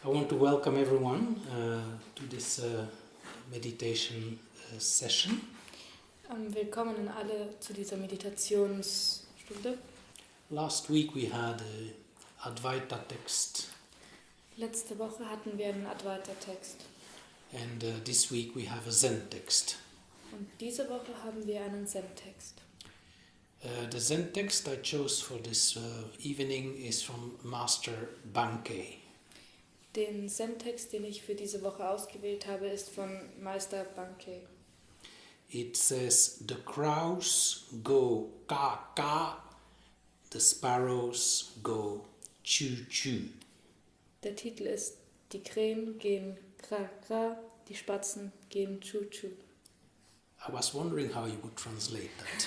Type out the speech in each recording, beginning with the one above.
I want to welcome everyone to this meditation session. Willkommen an alle zu dieser Meditationsstunde. Last week we had a Advaita text, Letzte Woche hatten wir einen Advaita-Text and this week we have a Zen text. und diese Woche haben wir einen Zen-Text. The Zen text I chose for this evening is from Master Bankei. Den Zen-Text, den ich für diese Woche ausgewählt habe, ist von Meister Bankei. It says, "The crows go Kaa-Kaa, the sparrows go Chuu-Chuu." Der Titel ist Die Krähen gehen Kaa-Kaa, die Spatzen gehen Chuu-Chuu. I was wondering how you would translate that.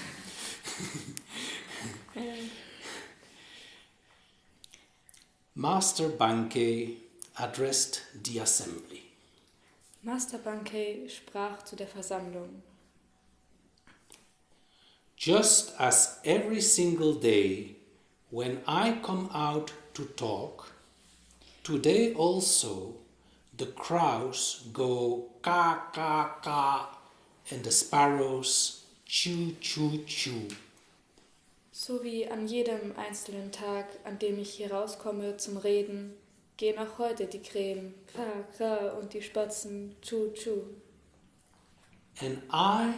Master Bankei addressed the assembly. Master Bankei sprach zu der Versammlung. Just as every single day when I come out to talk, today also the crows go Kaa-Kaa-Kaa and the sparrows Chuu-Chuu-Chuu. So wie an jedem einzelnen Tag, an dem ich hier rauskomme zum Reden, gehen auch heute die Krähen Kaa-Kaa und die Spatzen Chuu-Chuu. And I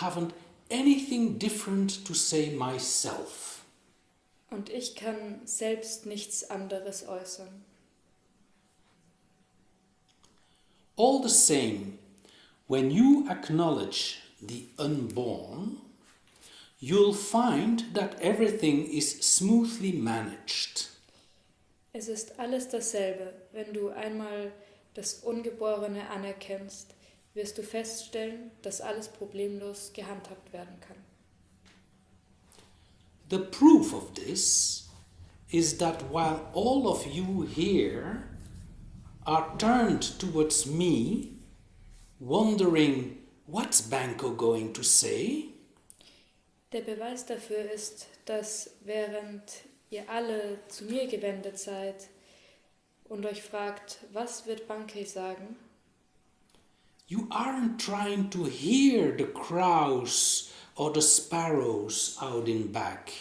haven't anything different to say myself. Und ich kann selbst nichts anderes äußern. All the same, when you acknowledge the unborn, you'll find that everything is smoothly managed. Es ist alles dasselbe. Wenn du einmal das Ungeborene anerkennst, wirst du feststellen, dass alles problemlos gehandhabt werden kann. The proof of this is that while all of you here are turned towards me, wondering what's Bankei going to say, Der Beweis dafür ist, dass während ihr alle zu mir gewendet seid und euch fragt, was wird Bankei sagen, you aren't trying to hear the crows or the sparrows out in back.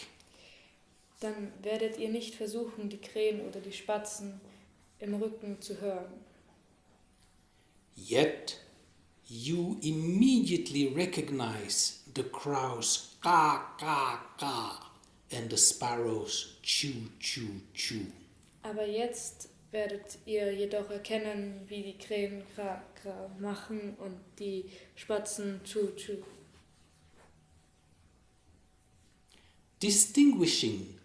dann werdet ihr nicht versuchen, die Krähen oder die Spatzen im Rücken zu hören. Yet you immediately recognize the crows Kaa-Kaa-Kaa and the sparrows Chuu-Chuu-Chuu. Aber jetzt werdet ihr jedoch erkennen, wie die Krähen Kaa-Kaa machen und die Spatzen Chuu-Chuu. Distinguishing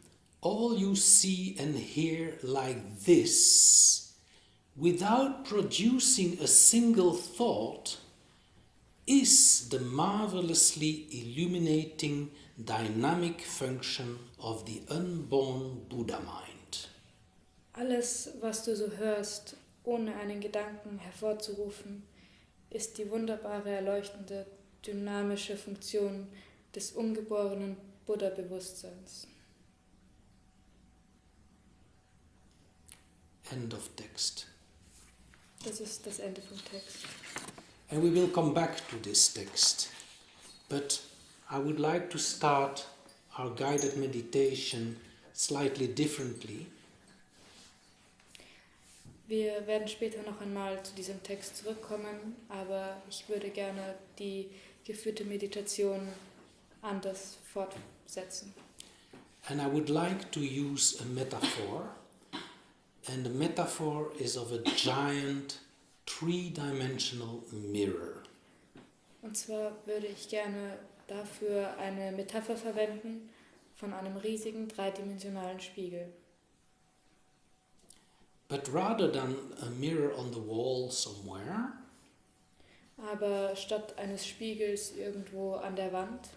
all you see and hear like this, without producing a single thought, is the marvelously illuminating dynamic function of the unborn Buddha mind. Alles, was du so hörst, ohne einen Gedanken hervorzurufen, ist die wunderbare, erleuchtende, dynamische Funktion des ungeborenen Buddha-Bewusstseins. End of text. Das ist das Ende vom Text. And we will come back to this text. But I would like to start our guided meditation slightly differently. Wir werden später noch einmal zu diesem Text zurückkommen, aber ich würde gerne die geführte Meditation anders fortsetzen. And I would like to use a metaphor. And the metaphor is of a giant three-dimensional mirror. Und zwar würde ich gerne dafür eine Metapher verwenden von einem riesigen dreidimensionalen Spiegel. But rather than a mirror on the wall somewhere, Aber statt eines Spiegels irgendwo an der Wand,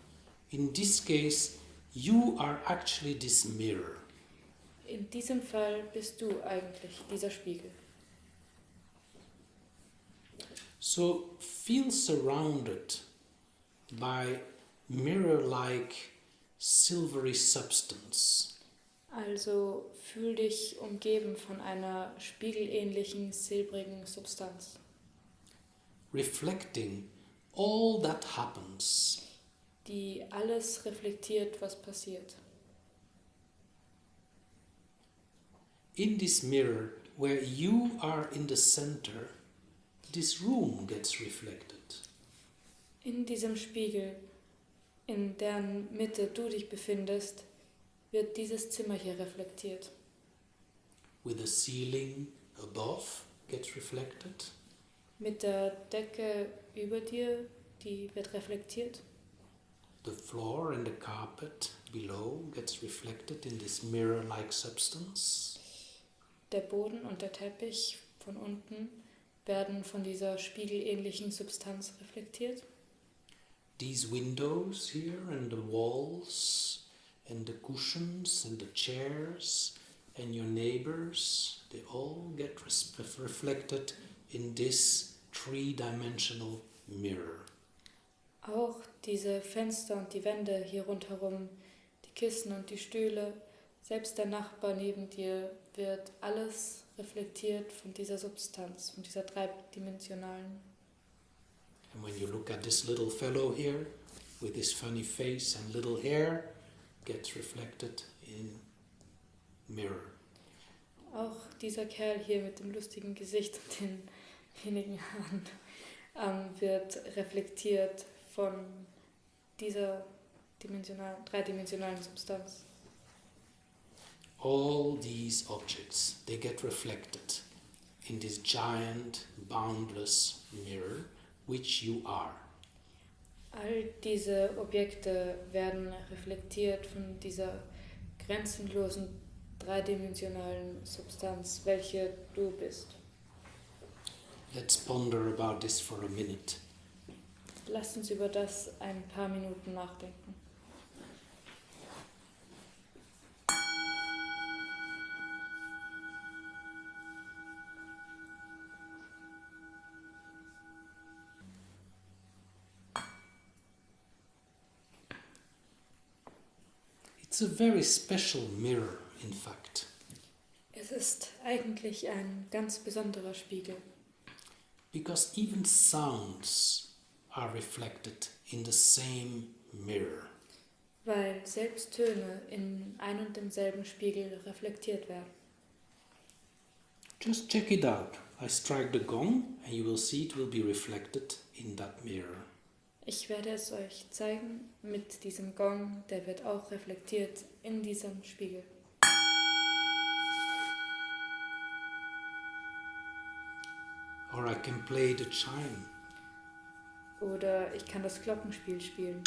in this case, you are actually this mirror. in diesem Fall bist du eigentlich dieser Spiegel. So feel surrounded by mirror-like silvery substance. Also fühl dich umgeben von einer spiegelähnlichen, silbrigen Substanz, reflecting all that happens. die alles reflektiert, was passiert. In this mirror, where you are in the center, this room gets reflected. In diesem Spiegel, in deren Mitte du dich befindest, wird dieses Zimmer hier reflektiert. With the ceiling above gets reflected. Mit der Decke über dir, die wird reflektiert. The floor and the carpet below gets reflected in this mirror-like substance. Der Boden und der Teppich von unten werden von dieser spiegelähnlichen Substanz reflektiert. These windows here and the walls and the cushions and the chairs and your neighbors, they all get reflected in this three-dimensional mirror. Auch diese Fenster und die Wände hier rundherum, die Kissen und die Stühle, selbst der Nachbar neben dir, wird alles reflektiert von dieser Substanz, von dieser dreidimensionalen. And when you look at this little fellow here, with his funny face and little hair, gets reflected in mirror. Auch dieser Kerl hier mit dem lustigen Gesicht und den wenigen Haaren wird reflektiert von dieser dreidimensionalen Substanz. All these objects, they get reflected in this giant, boundless mirror, which you are. All diese Objekte werden reflektiert von dieser grenzenlosen, dreidimensionalen Substanz, welche du bist. Let's ponder about this for a minute. Lasst uns über das ein paar Minuten nachdenken. It's a very special mirror, in fact. Es ist eigentlich ein ganz besonderer Spiegel, Because even sounds are reflected in the same mirror. weil selbst Töne in ein und demselben Spiegel reflektiert werden. Just check it out. I strike the gong and you will see it will be reflected in that mirror. Ich werde es euch zeigen mit diesem Gong, der wird auch reflektiert in diesem Spiegel. Or I can play the chime. Oder ich kann das Glockenspiel spielen.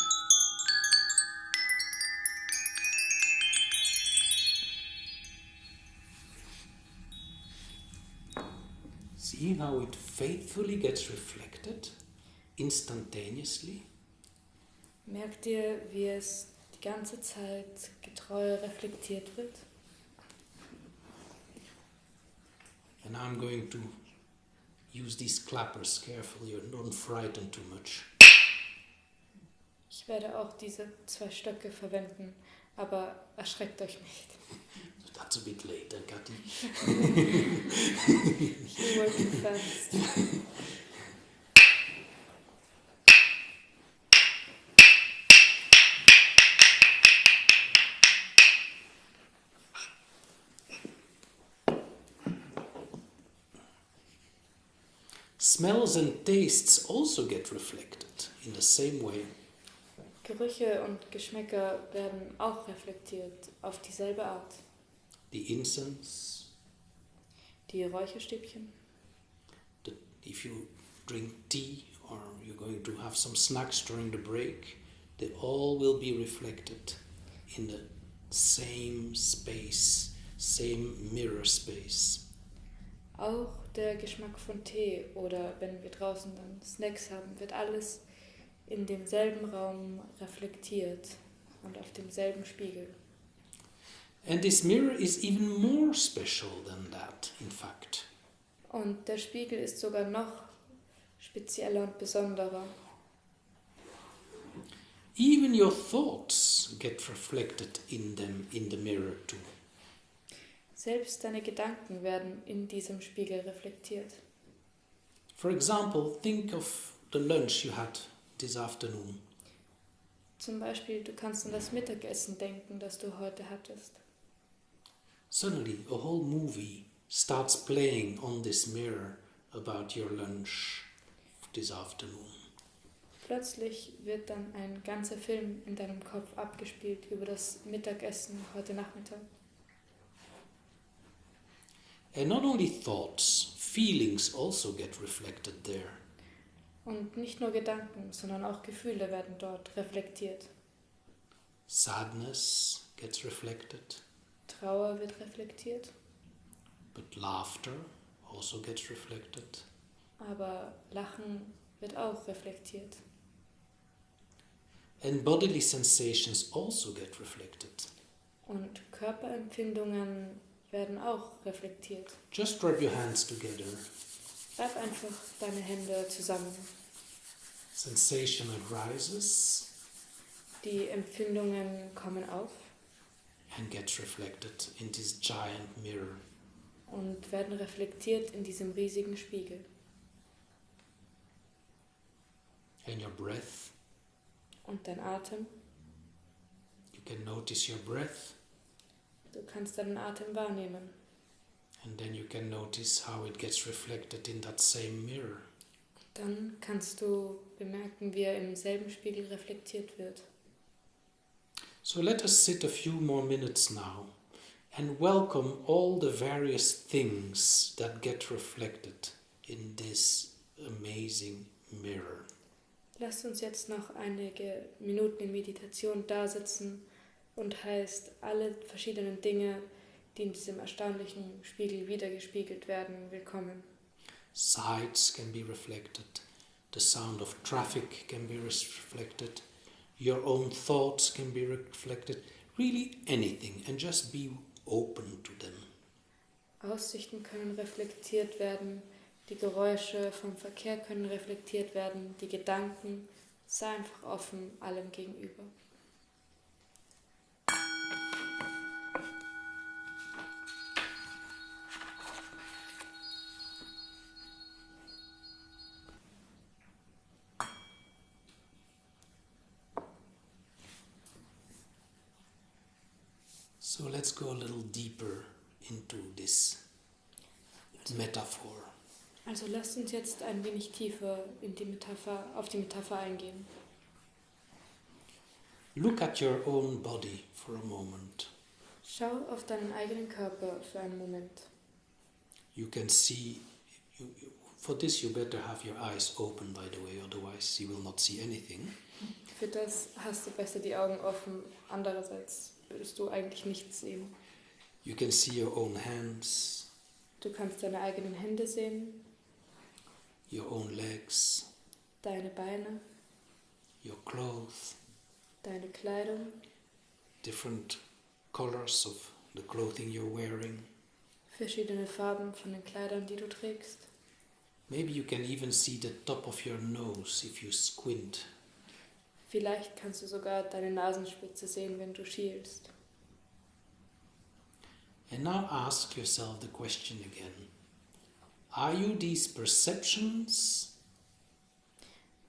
See how it faithfully gets reflected instantaneously? Merkt ihr, wie es die ganze Zeit getreu reflektiert wird? And I'm going to use these clappers carefully and don't frighten too much. Ich werde auch diese 2 Stöcke verwenden, aber erschreckt euch nicht. That's a bit later, Kathi. You working fast. Smells and tastes also get reflected in the same way. Gerüche und Geschmäcker werden auch reflektiert auf dieselbe Art. The incense, Die Räucherstäbchen, if you drink tea or you're going to have some snacks during the break, they all will be reflected in the same space, same mirror space. auch der Geschmack von Tee oder wenn wir draußen dann Snacks haben, wird alles in demselben Raum reflektiert und auf demselben Spiegel. And this mirror is even more special than that, in fact. Und der Spiegel ist sogar noch spezieller und besonderer. Even your thoughts get reflected in them in the mirror too. Selbst deine Gedanken werden in diesem Spiegel reflektiert. For example, think of the lunch you had this afternoon. Zum Beispiel, du kannst an das Mittagessen denken, das du heute hattest. Suddenly, a whole movie starts playing on this mirror about your lunch this afternoon. Plötzlich wird dann ein ganzer Film in deinem Kopf abgespielt über das Mittagessen heute Nachmittag. And not only thoughts, feelings also get reflected there. Und nicht nur Gedanken, sondern auch Gefühle werden dort reflektiert. Sadness gets reflected, Trauer wird reflektiert, but laughter also gets reflected. aber Lachen wird auch reflektiert. And bodily sensations also get reflected. Und Körperempfindungen werden auch reflektiert. Just rub your hands together. Reib einfach deine Hände zusammen. Sensation arises Die Empfindungen kommen auf and gets reflected in this giant mirror. und werden reflektiert in diesem riesigen Spiegel. And your breath, Und dein Atem, you can notice your breath, du kannst deinen Atem wahrnehmen. and then you can notice how it gets reflected in that same mirror. Dann kannst du bemerken, wie er im selben Spiegel reflektiert wird. So let us sit a few more minutes now and welcome all the various things that get reflected in this amazing mirror. Lasst uns jetzt noch einige Minuten in Meditation dasitzen und heißt alle verschiedenen Dinge, die in diesem erstaunlichen Spiegel wiedergespiegelt werden, willkommen. Sights can be reflected, the sound of traffic can be reflected, your own thoughts can be reflected, really anything, and just be open to them. Aussichten können reflektiert werden, die Geräusche vom Verkehr können reflektiert werden, die Gedanken, sei einfach offen allem gegenüber. So let's go a little deeper into this metaphor. Also lasst uns jetzt ein wenig tiefer in auf die Metapher eingehen. Look at your own body for a moment. Schau auf deinen eigenen Körper für einen Moment. You can see, for this you better have your eyes open, by the way, otherwise you will not see anything. Für das hast du besser die Augen offen, andererseits würdest du eigentlich nichts sehen. You can see your own hands, Du kannst deine eigenen Hände sehen, your own legs, deine Beine, your clothes, deine Kleidung, different colors of the clothing you're wearing. verschiedene Farben von den Kleidern, die du trägst. Maybe you can even see the top of your nose if you squint. Vielleicht kannst du sogar deine Nasenspitze sehen, wenn du schielst. And now ask yourself the question again. Are you these perceptions?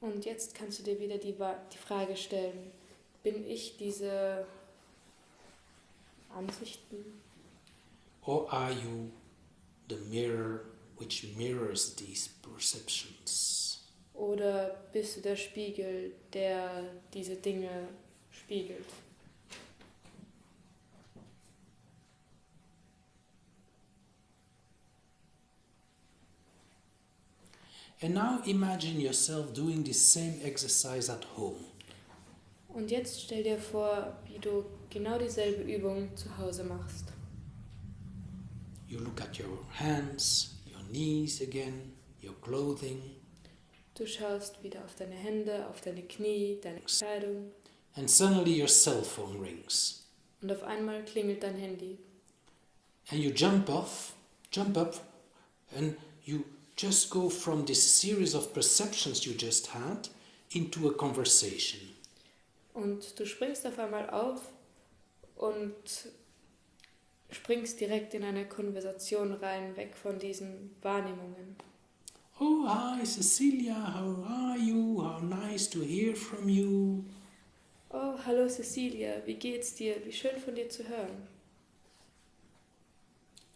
Und jetzt kannst du dir wieder die Frage stellen, bin ich diese Ansichten Or are you the mirror which mirrors these perceptions? oder bist du der Spiegel, der diese Dinge spiegelt? And now imagine yourself doing this same exercise at home. Und jetzt stell dir vor, wie du genau dieselbe Übung zu Hause machst. You look at your hands, your knees again, your clothing, Du schaust wieder auf deine Hände, auf deine Knie, deine Kleidung and suddenly your cell phone rings. und auf einmal klingelt dein Handy. And you jump up, and you just go from this series of perceptions you just had into a conversation. Und du springst auf einmal auf und springst direkt in eine Konversation rein, weg von diesen Wahrnehmungen. Oh, hi Cecilia, how are you? How nice to hear from you. Oh, hallo Cecilia, wie geht's dir? Wie schön von dir zu hören.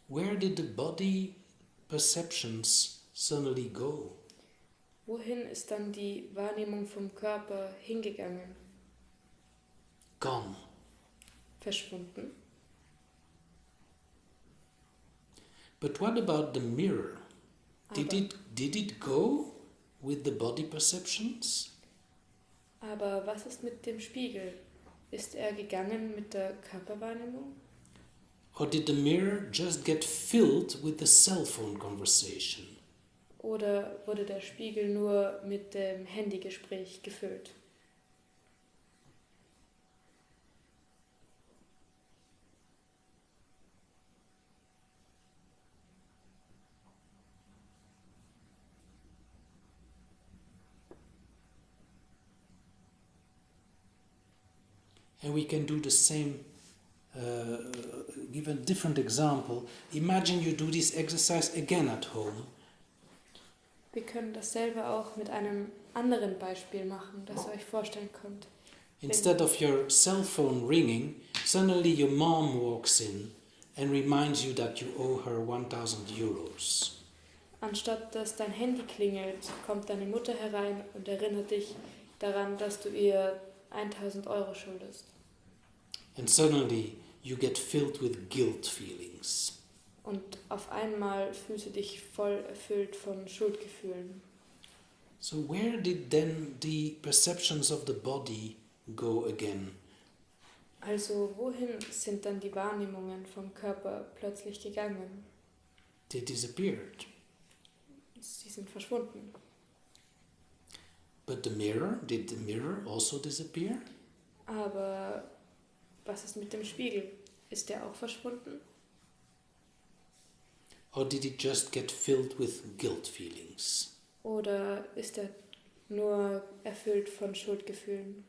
Where did the body perceptions suddenly go? Wohin ist dann die Wahrnehmung vom Körper hingegangen? Gone. Verschwunden. But what about the mirror? Did it go with the body perceptions? Aber was ist mit dem Spiegel? Ist er gegangen mit der Körperwahrnehmung? Or did the mirror just get filled with the cell phone conversation? Oder wurde der Spiegel nur mit dem Handygespräch gefüllt? And we can do the same, give a different example. Imagine you do this exercise again at home. Wir können dasselbe auch mit einem anderen Beispiel machen, das ihr euch vorstellen könnt. Instead of your cell phone ringing, suddenly your mom walks in and reminds you that you owe her 1,000 euros. Anstatt dass dein Handy klingelt, kommt deine Mutter herein und erinnert dich daran, dass du ihr 1.000 Euro schuldest. And suddenly you get filled with guilt feelings. Und auf einmal fühlst du dich voll erfüllt von Schuldgefühlen. So where did then the perceptions of the body go again? Also wohin sind dann die Wahrnehmungen vom Körper plötzlich gegangen? They disappeared. Sie sind verschwunden. But the mirror, did the mirror also disappear? Aber was ist mit dem Spiegel? Ist der auch verschwunden? Or did it just get filled with guilt feelings? Oder ist er nur erfüllt von Schuldgefühlen?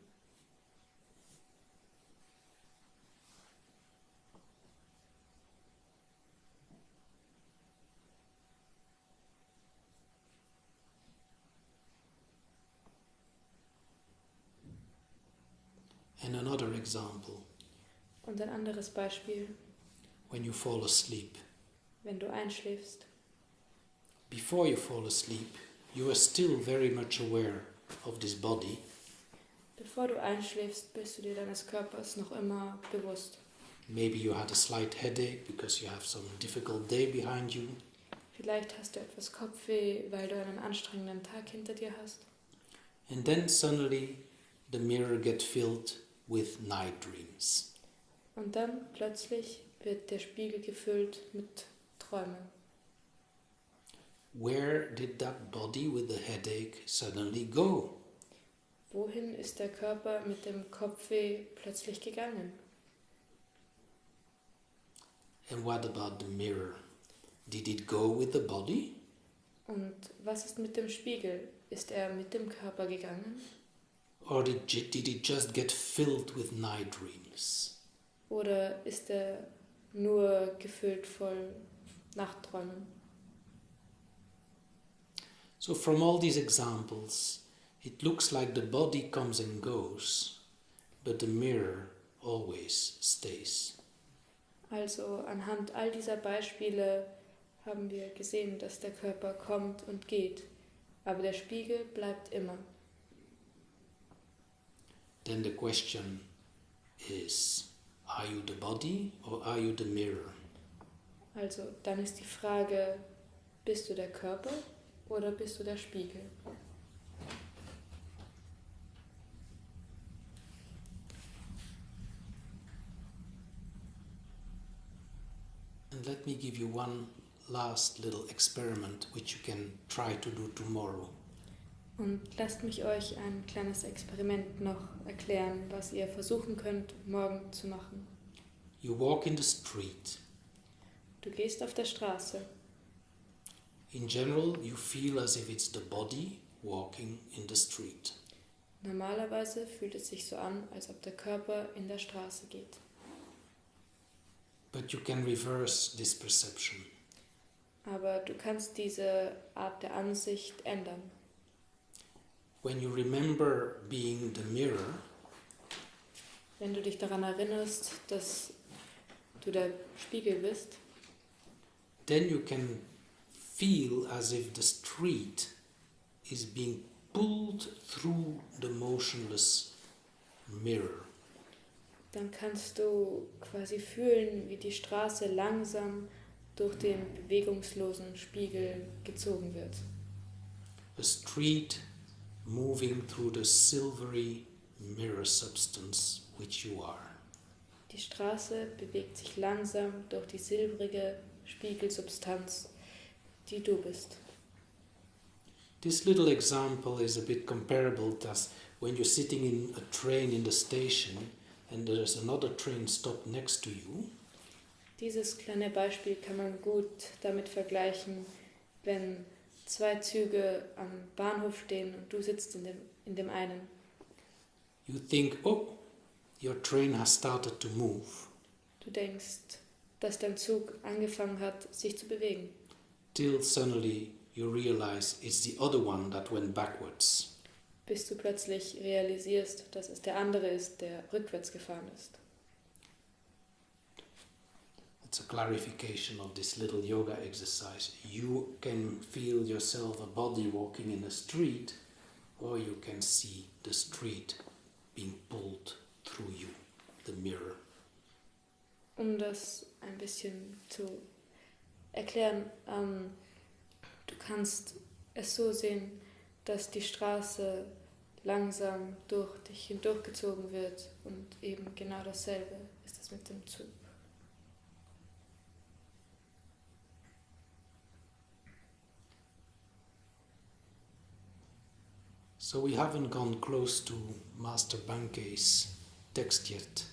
And another example, Und ein anderes Beispiel, when you fall asleep. wenn du einschläfst. Before you fall asleep, you are still very much aware of this body. Bevor du einschläfst, bist du dir deines Körpers noch immer bewusst. Maybe you had a slight headache because you have some difficult day behind you. Vielleicht hast du etwas Kopfweh, weil du einen anstrengenden Tag hinter dir hast. And then suddenly the mirror gets filled with night dreams. Und dann plötzlich wird der Spiegel gefüllt mit Träumen. Where did that body with the headache suddenly go? Wohin ist der Körper mit dem Kopfweh plötzlich gegangen? And what about the mirror? Did it go with the body? Und was ist mit dem Spiegel? Ist er mit dem Körper gegangen? Or did it just get filled with night dreams? Oder ist er nur gefüllt voll Nachtträumen? So from all these examples, it looks like the body comes and goes, but the mirror always stays. Also anhand all dieser Beispiele haben wir gesehen, dass der Körper kommt und geht, aber der Spiegel bleibt immer. Then the question is, are you the body or are you the mirror? Also dann ist die Frage, bist du der Körper oder bist du der Spiegel? And let me give you one last little experiment which you can try to do tomorrow. Und lasst mich euch ein kleines Experiment noch erklären, was ihr versuchen könnt, morgen zu machen. You walk in the street. Du gehst auf der Straße. In general, you feel as if it's the body walking in the street. Normalerweise fühlt es sich so an, als ob der Körper in der Straße geht. But you can reverse this perception. Aber du kannst diese Art der Ansicht ändern. When you remember being the mirror, Wenn du dich daran erinnerst, dass du der Spiegel bist, then you can feel as if the street is being pulled through the motionless mirror. dann kannst du quasi fühlen, wie die Straße langsam durch den bewegungslosen Spiegel gezogen wird. A street moving through the silvery mirror substance which you are. Die Straße bewegt sich langsam durch die silbrige Spiegelsubstanz, die du bist. This little example is a bit comparable to when you're sitting in a train in the station and there's another train stopped next to you. Dieses kleine Beispiel kann man gut damit vergleichen, wenn zwei Züge am Bahnhof stehen und du sitzt in dem einen. You think, oh, your train has started to move. Du denkst, dass dein Zug angefangen hat, sich zu bewegen. Till suddenly you realize it's the other one that went backwards. Bis du plötzlich realisierst, dass es der andere ist, der rückwärts gefahren ist. It's a clarification of this little yoga exercise. You can feel yourself a body walking in a street, or you can see the street being pulled through you, the mirror. Um das ein bisschen zu erklären, du kannst es so sehen, dass die Straße langsam durch dich hindurchgezogen wird und eben genau dasselbe ist es mit dem Zug. So we haven't gone close to Master Bankei's text yet.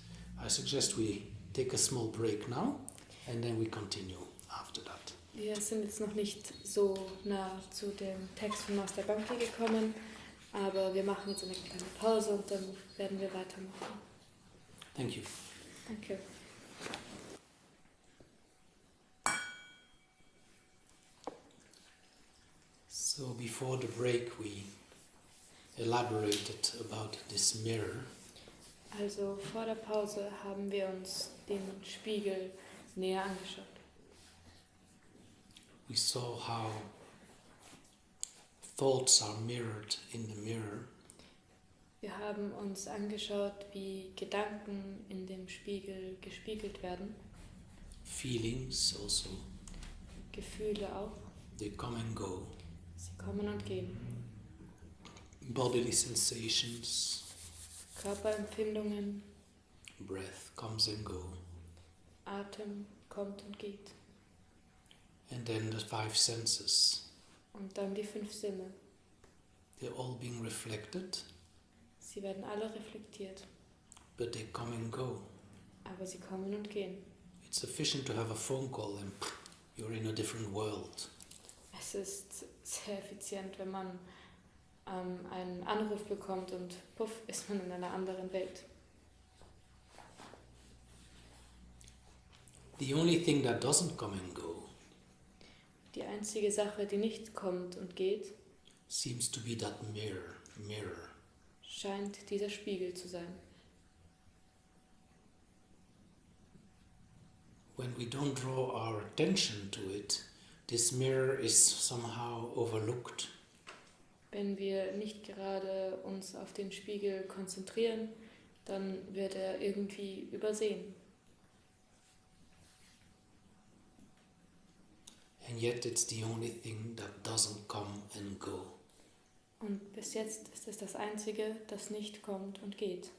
I suggest we take a small break now and then we continue after that. Wir sind jetzt noch nicht so nah zu dem Text von Meister Bankei gekommen, aber wir machen jetzt eine kleine Pause und dann werden wir weitermachen. Thank you. Danke. So before the break we elaborated about this mirror. Also vor der Pause haben wir uns den Spiegel näher angeschaut. We saw how thoughts are mirrored in the mirror. Wir haben uns angeschaut, wie Gedanken in dem Spiegel gespiegelt werden. Feelings also. Gefühle auch. They come and go. Sie kommen und gehen. Bodily sensations. Körperempfindungen. Breath comes and go. Atem kommt und geht. And then the five senses. Und dann die 5 Sinne. They're all being reflected, Sie werden alle reflektiert, but they come and go. aber sie kommen und gehen. It's sufficient to have a phone call and you're in a different world. Es ist sehr effizient, wenn man einen Anruf bekommt und puff, ist man in einer anderen Welt. The only thing that doesn't come and go Die einzige Sache, die nicht kommt und geht, seems to be that mirror. scheint dieser Spiegel zu sein. When we don't draw our attention to it, this mirror is somehow overlooked. Wenn wir nicht gerade uns auf den Spiegel konzentrieren, dann wird er irgendwie übersehen. And yet it's the only thing that doesn't come and go. Und bis jetzt ist es das Einzige, das nicht kommt und geht.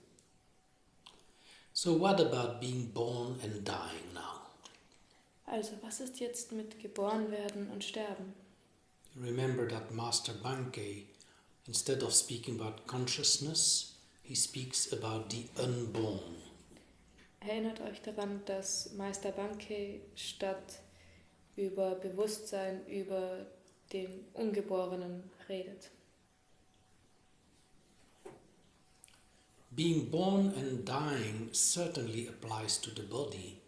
So what about being born and dying now? Also, was ist jetzt mit geboren werden und sterben? Remember that Master Bankei, instead of speaking about consciousness, he speaks about the unborn. Erinnert euch daran, dass Meister Bankei statt über Bewusstsein, über den Ungeborenen redet. Being born and dying certainly applies to the body.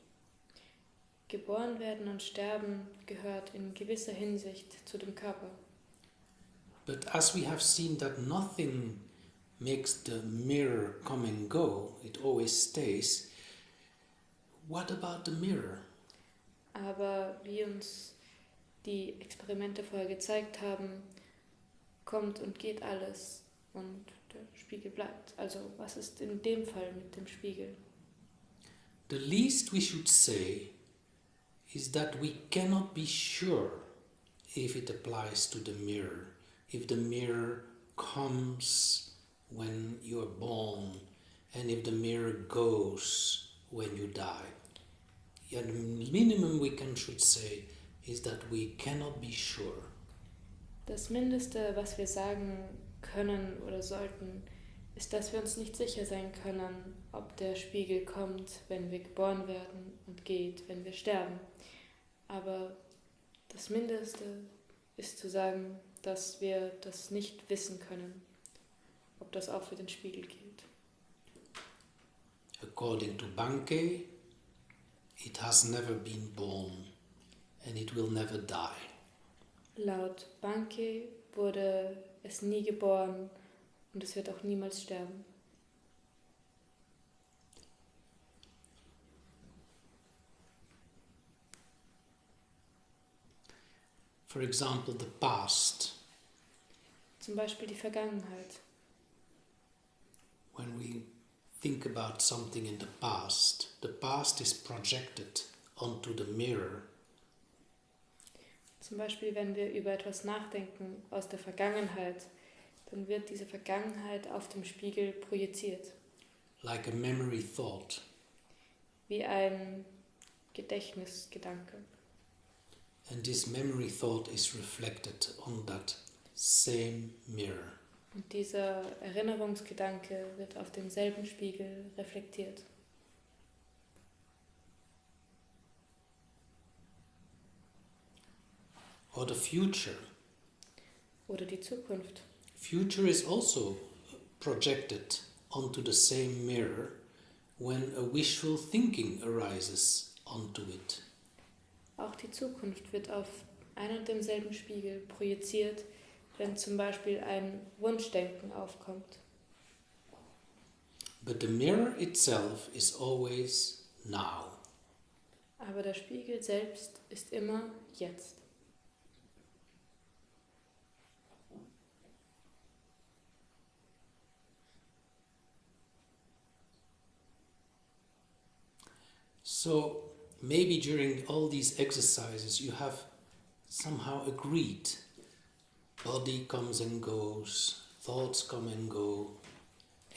geboren werden und sterben gehört in gewisser Hinsicht zu dem Körper. But as we have seen that nothing makes the mirror come and go, it always stays, what about the mirror? Aber wie uns die Experimente vorher gezeigt haben, kommt und geht alles und der Spiegel bleibt. Also was ist in dem Fall mit dem Spiegel? The least we should say is that we cannot be sure if it applies to the mirror, if the mirror comes when you are born and if the mirror goes when you die. And the minimum we should say is that we cannot be sure. Das Mindeste, was wir sagen können oder sollten, ist, dass wir uns nicht sicher sein können, ob der Spiegel kommt, wenn wir geboren werden und geht, wenn wir sterben. Aber das Mindeste ist zu sagen, dass wir das nicht wissen können, ob das auch für den Spiegel gilt. According to Bankei, it has never been born and it will never die. Laut Bankei wurde es nie geboren und es wird auch niemals sterben. For example, the past. Zum Beispiel die Vergangenheit. When we think about something in the past is projected onto the mirror. Zum Beispiel, wenn wir über etwas nachdenken aus der Vergangenheit, dann wird diese Vergangenheit auf dem Spiegel projiziert. Like a memory thought. Wie ein Gedächtnisgedanke. And this memory thought is reflected on that same mirror. Und dieser Erinnerungsgedanke wird auf demselben Spiegel reflektiert. Or the future. Oder die Zukunft. Future is also projected onto the same mirror when a wishful thinking arises onto it. Auch die Zukunft wird auf ein und demselben Spiegel projiziert, wenn zum Beispiel ein Wunschdenken aufkommt. But the mirror itself is always now. Aber der Spiegel selbst ist immer jetzt. So maybe during all these exercises you have somehow agreed. Body comes and goes, thoughts come and go,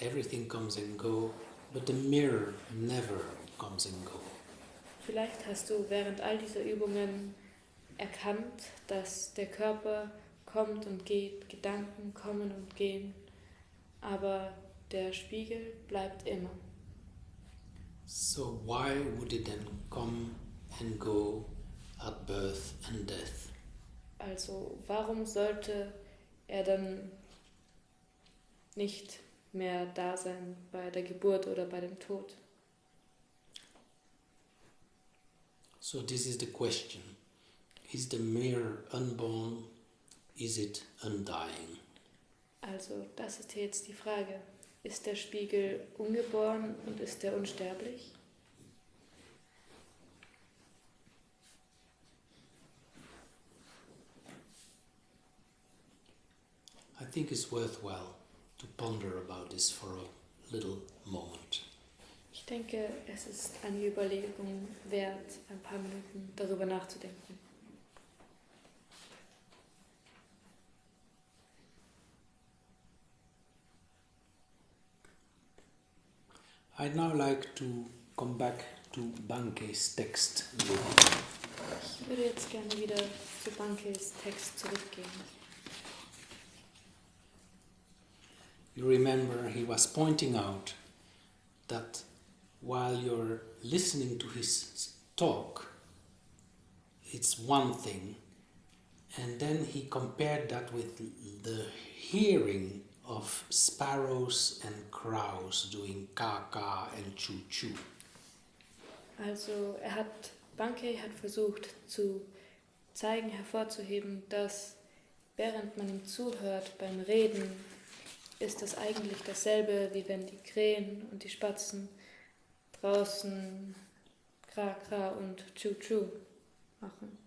everything comes and go, but the mirror never comes and go. Vielleicht hast du während all dieser Übungen erkannt, dass der Körper kommt und geht, Gedanken kommen und gehen, aber der Spiegel bleibt immer. So why would it then come and go at birth and death? Also warum sollte er dann nicht mehr da sein bei der Geburt oder bei dem Tod? So this is the question. Is the mirror unborn? Is it undying? Also das ist jetzt die Frage. Ist der Spiegel ungeboren und ist er unsterblich? I think it's worthwhile to ponder about this for a little moment. Ich denke, es ist eine Überlegung wert, ein paar Minuten darüber nachzudenken. I'd now like to come back to Bankei's text. Ich würde jetzt gerne wieder zu Bankeis Text zurückgehen. You remember he was pointing out that while you're listening to his talk, it's one thing, and then he compared that with the hearing of sparrows and crows doing Kaa-Kaa and Chuu-Chuu. Also er hat Bankei hat versucht zu zeigen, hervorzuheben, dass während man ihm zuhört beim Reden, ist das eigentlich dasselbe, wie wenn die Krähen und die Spatzen draußen Kaa-Kaa und Chuu-Chuu machen.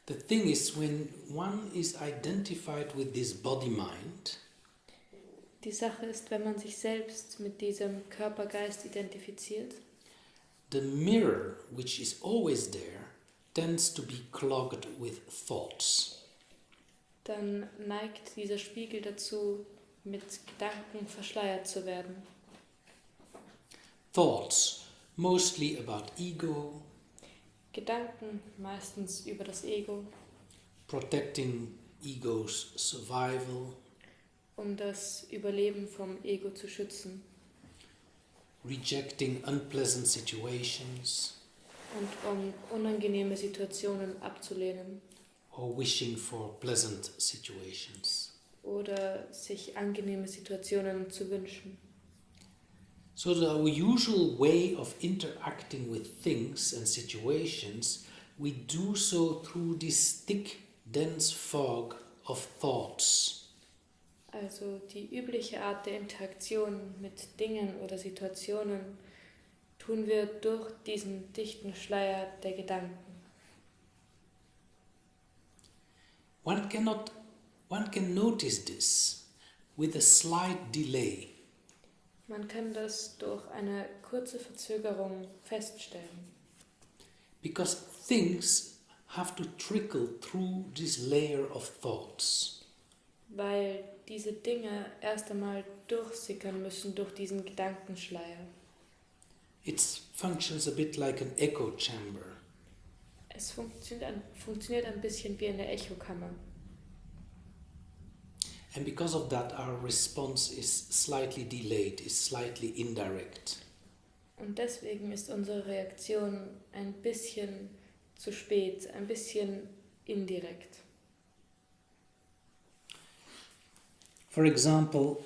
The thing is, when one is identified with this body-mind, Die Sache ist, wenn man sich selbst mit diesem Körper-Geist identifiziert, the mirror, which is always there, tends to be clogged with thoughts. dann neigt dieser Spiegel dazu, mit Gedanken verschleiert zu werden. Thoughts, mostly about ego, Gedanken meistens über das Ego, protecting ego's survival, um das Überleben vom Ego zu schützen rejecting unpleasant situations, und um unangenehme Situationen abzulehnen or wishing for pleasant situations. oder sich angenehme Situationen zu wünschen. So our usual way of interacting with things and situations, we do so through this thick, dense fog of thoughts. Also die übliche Art der Interaktion mit Dingen oder Situationen tun wir durch diesen dichten Schleier der Gedanken. One can notice this with a slight delay. Man kann das durch eine kurze Verzögerung feststellen, Because things have to trickle through this layer of thoughts. weil diese Dinge erst einmal durchsickern müssen durch diesen Gedankenschleier. It functions a bit like an echo chamber. Es funktioniert ein bisschen wie eine Echokammer. And because of that, our response is slightly delayed, is slightly indirect. Und deswegen ist unsere Reaktion ein bisschen zu spät, ein bisschen indirekt. For example,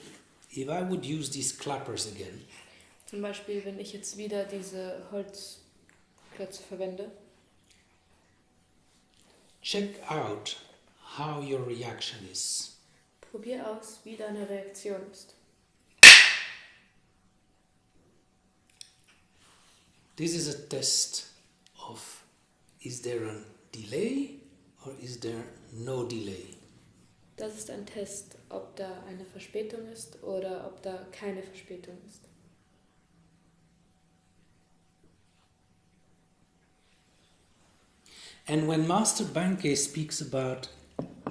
if I would use these clappers again, Zum Beispiel, wenn ich jetzt wieder diese Holzklötze verwende, check out how your reaction is. probier aus, wie deine Reaktion ist. This is a test of, is there a delay or is there no delay? Das ist ein Test, ob da eine Verspätung ist oder ob da keine Verspätung ist. And when Master Bankei speaks about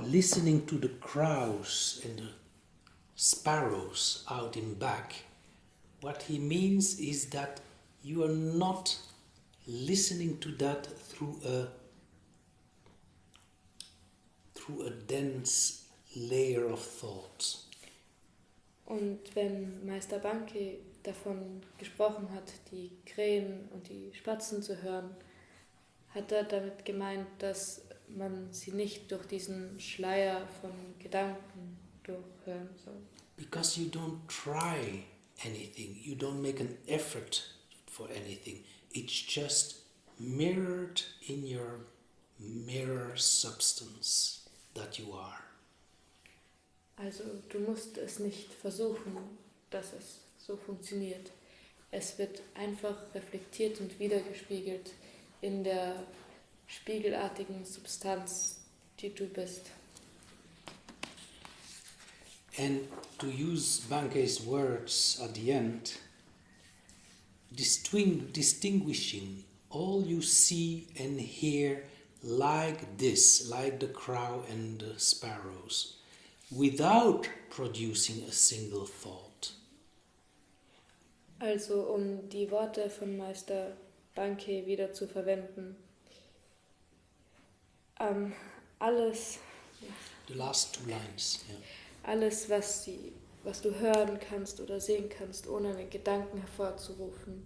listening to the crows and the sparrows out in back, what he means is that you are not listening to that through a dense layer of thought. Und wenn Meister Bankei davon gesprochen hat, die Krähen und die Spatzen zu hören, hat er damit gemeint, dass man sie nicht durch diesen Schleier von Gedanken durchhören soll. Because you don't try anything, you don't make an effort for anything. It's just mirrored in your mirror substance that you are. Also du musst es nicht versuchen, dass es so funktioniert. Es wird einfach reflektiert und wiedergespiegelt in der spiegelartigen Substanz, die du bist. And to use Bankei's words at the end, distinguishing all you see and hear like this, like the crow and the sparrows, without producing a single thought. Also um die Worte von Meister Bankei wieder zu verwenden. Alles, The last two lines. Yeah. alles was du hören kannst oder sehen kannst, ohne einen Gedanken hervorzurufen,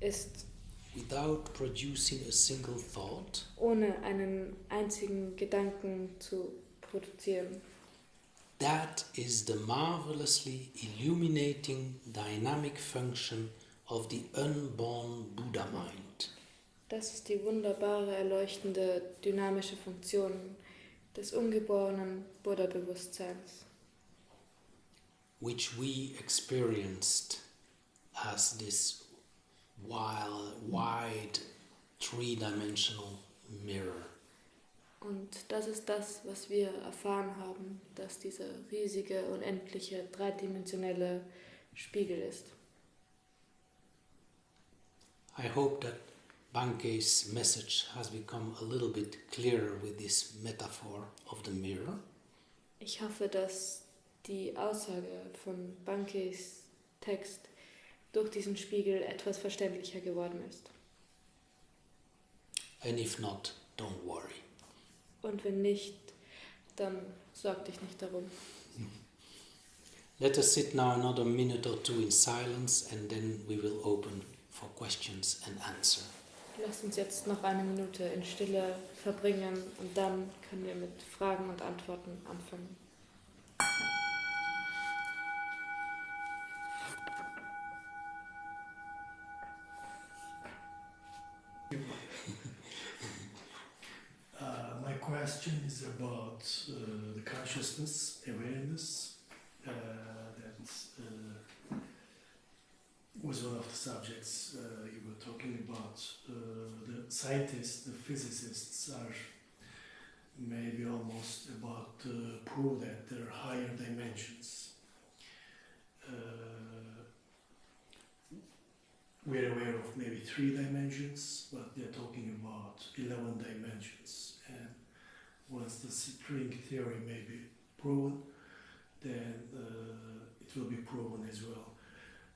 ist Without producing a single thought, ohne einen einzigen Gedanken zu produzieren. that is the marvelously illuminating dynamic function of the unborn Buddha mind. Das ist die wunderbare, erleuchtende, dynamische Funktion des ungeborenen Buddha-Bewusstseins, which we experienced as this wide three-dimensional mirror. Und das ist das, was wir erfahren haben, dass dieser riesige, unendliche, dreidimensionelle Spiegel ist. I hope that Bankei's message has become a little bit clearer with this metaphor of the mirror. Ich hoffe, dass die Aussage von Bankeis Text durch diesen Spiegel etwas verständlicher geworden ist. And if not, don't worry. Und wenn nicht, dann sorg dich nicht darum. Let us sit now another minute or two in silence and then we will open for questions and answer. Lasst uns jetzt noch eine Minute in Stille verbringen und dann können wir mit Fragen und Antworten anfangen. My question is about the consciousness, awareness, that was one of the subjects you were talking about. The scientists, the physicists are maybe almost about to prove that there are higher dimensions. We're aware of maybe 3 dimensions, but they're talking about 11 dimensions. And once the string theory may be proven, then it will be proven as well.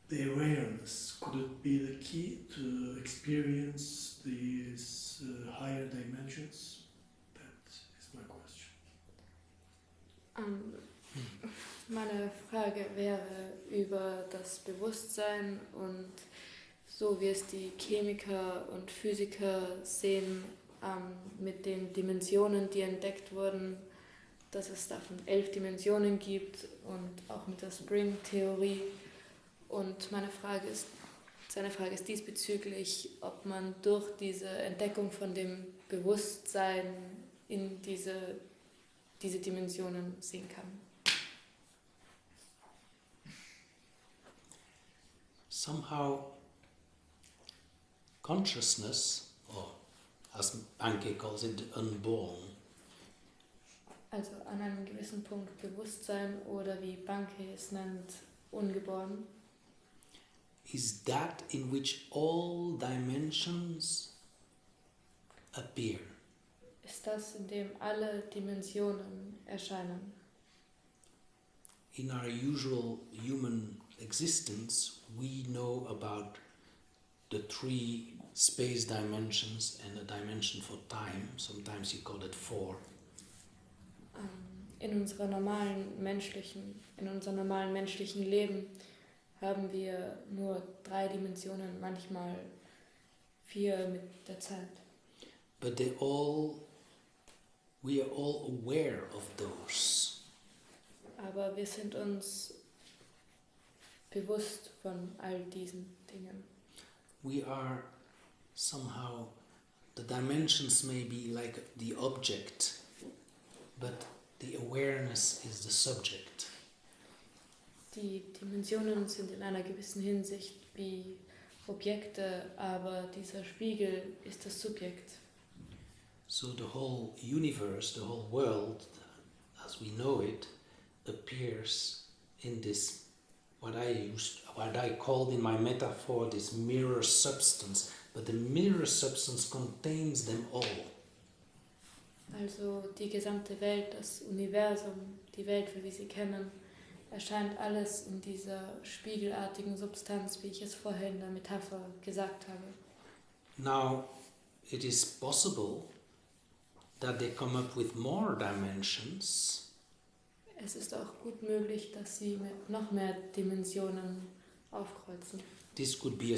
The awareness, could it be the key to experience these higher dimensions? That is my question. Meine Frage wäre über das Bewusstsein und so wie es die Chemiker und Physiker sehen, mit den Dimensionen, die entdeckt wurden, dass es davon 11 Dimensionen gibt und auch mit der Spring-Theorie. Und seine Frage ist diesbezüglich, ob man durch diese Entdeckung von dem Bewusstsein in diese Dimensionen sehen kann. Somehow consciousness, or as Bankei calls it, the unborn, Also an einem gewissen Punkt Bewusstsein oder wie Bankei es nennt, ungeboren, is that in which all dimensions appear. ist das, in dem alle Dimensionen erscheinen. In our usual human existence, we know about the 3 space dimensions and a dimension for time. Sometimes you call it 4. In unserem normalen menschlichen Leben haben wir nur 3 Dimensionen, manchmal 4 mit der Zeit. But we are all aware of those. Aber wir sind uns bewusst von all diesen Dingen. We are somehow, the dimensions may be like the object, but the awareness is the subject. Die Dimensionen sind in einer gewissen Hinsicht wie Objekte, aber dieser Spiegel ist das Subjekt. So the whole universe, the whole world, as we know it, appears in this, what I called in my metaphor, this mirror substance. But the mirror substance contains them all. Also die gesamte Welt, das Universum, die Welt, wie wir sie kennen, erscheint alles in dieser spiegelartigen Substanz, wie ich es vorher in der Metapher gesagt habe. Now, it is possible that they come up with more dimensions. Es ist auch gut möglich, dass sie mit noch mehr Dimensionen aufkreuzen. This could be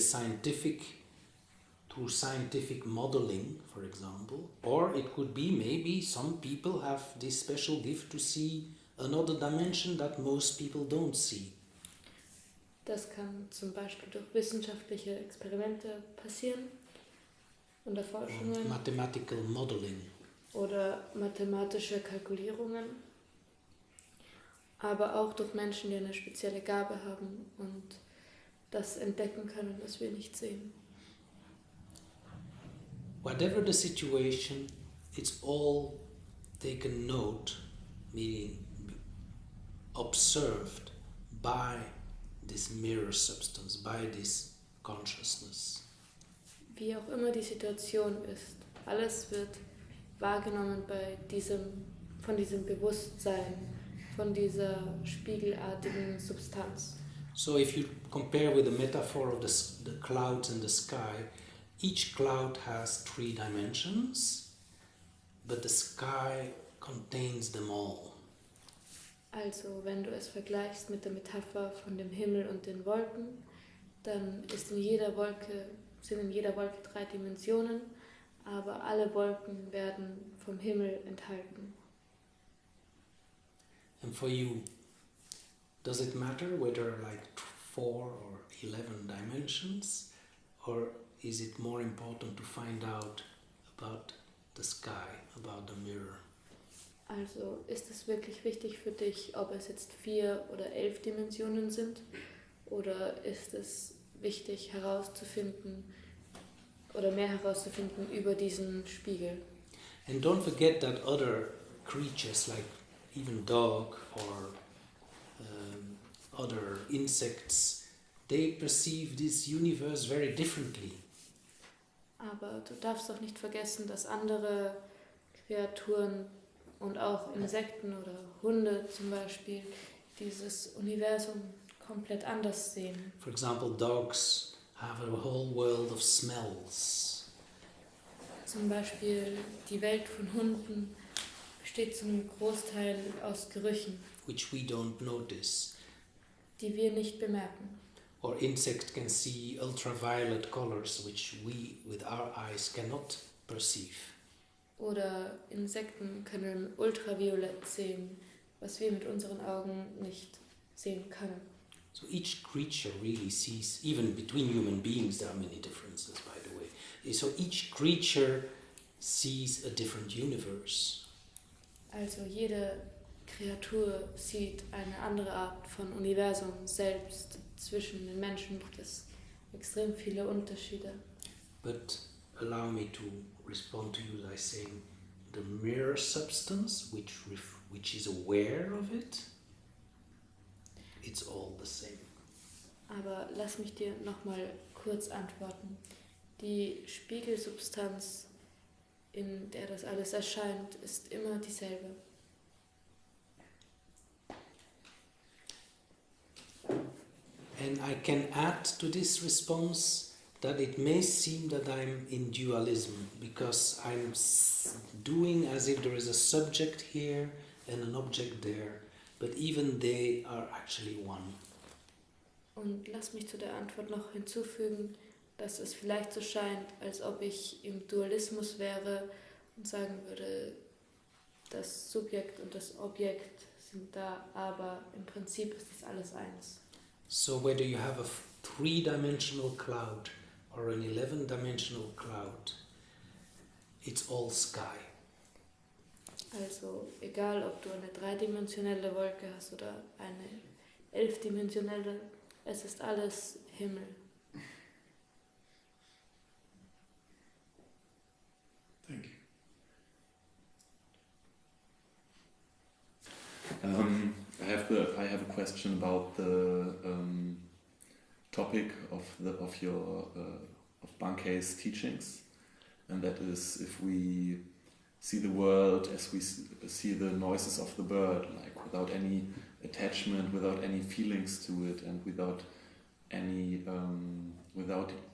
through scientific modeling, for example, or it could be maybe some people have this special gift to see another dimension that most people don't see. Das kann zum Beispiel durch wissenschaftliche Experimente passieren und Erforschungen mathematical modeling. oder mathematische Kalkulierungen, aber auch durch Menschen, die eine spezielle Gabe haben und das entdecken können, was wir nicht sehen. Whatever the situation, it's all taken note, meaning observed by this mirror substance, by this consciousness. Wie auch immer die Situation ist, alles wird wahrgenommen von diesem Bewusstsein, von dieser spiegelartigen Substanz. So if you compare with the metaphor of the clouds in the sky, each cloud has 3 dimensions, but the sky contains them all. Also wenn du es vergleichst mit der Metapher von dem Himmel und den Wolken, dann sind in jeder Wolke 3 Dimensionen, aber alle Wolken werden vom Himmel enthalten. And for you, does it matter whether like 4 or 11 dimensions, or is it more important to find out about the sky, about the mirror? Also ist es wirklich wichtig für dich, ob es jetzt 4 oder 11 Dimensionen sind, oder ist es wichtig herauszufinden oder mehr herauszufinden über diesen Spiegel? And don't forget that other creatures like even dog or other insects, they perceive this universe very differently. Aber du darfst auch nicht vergessen, dass andere Kreaturen und auch Insekten oder Hunde zum Beispiel dieses Universum komplett anders sehen. For example, dogs have a whole world of smells. Zum Beispiel die Welt von Hunden besteht zu einem Großteil aus Gerüchen, Which we don't notice. die wir nicht bemerken. Or insects can see ultraviolet colors which we with our eyes cannot perceive. Oder Insekten können ultraviolett sehen, was wir mit unseren Augen nicht sehen können. So each creature really sees, even between human beings there are many differences, by the way. So each creature sees a different universe. Also jede Kreatur sieht eine andere Art von Universum. Selbst zwischen den Menschen gibt es extrem viele Unterschiede. But allow me to respond to you by saying the mirror substance, which is aware of it, it's all the same. Aber lass mich dir nochmal kurz antworten. Die Spiegelsubstanz, in der das alles erscheint, ist immer dieselbe. And I can add to this response that it may seem that I'm in dualism because I'm doing as if there is a subject here and an object there, but even they are actually one. Und lass mich zu der Antwort noch hinzufügen, dass es vielleicht so scheint, als ob ich im Dualismus wäre und sagen würde, das Subjekt und das Objekt sind da, aber im Prinzip ist das alles eins. So whether you have a 3-dimensional cloud or an 11-dimensional cloud, it's all sky. Also egal, ob du eine 3-dimensionelle Wolke hast oder eine 11-dimensionelle, es ist alles Himmel. Thank you. I have a question about the topic of Bankei's teachings, and that is if we see the world as we see the noises of the bird, like without any attachment, without any feelings to it, and without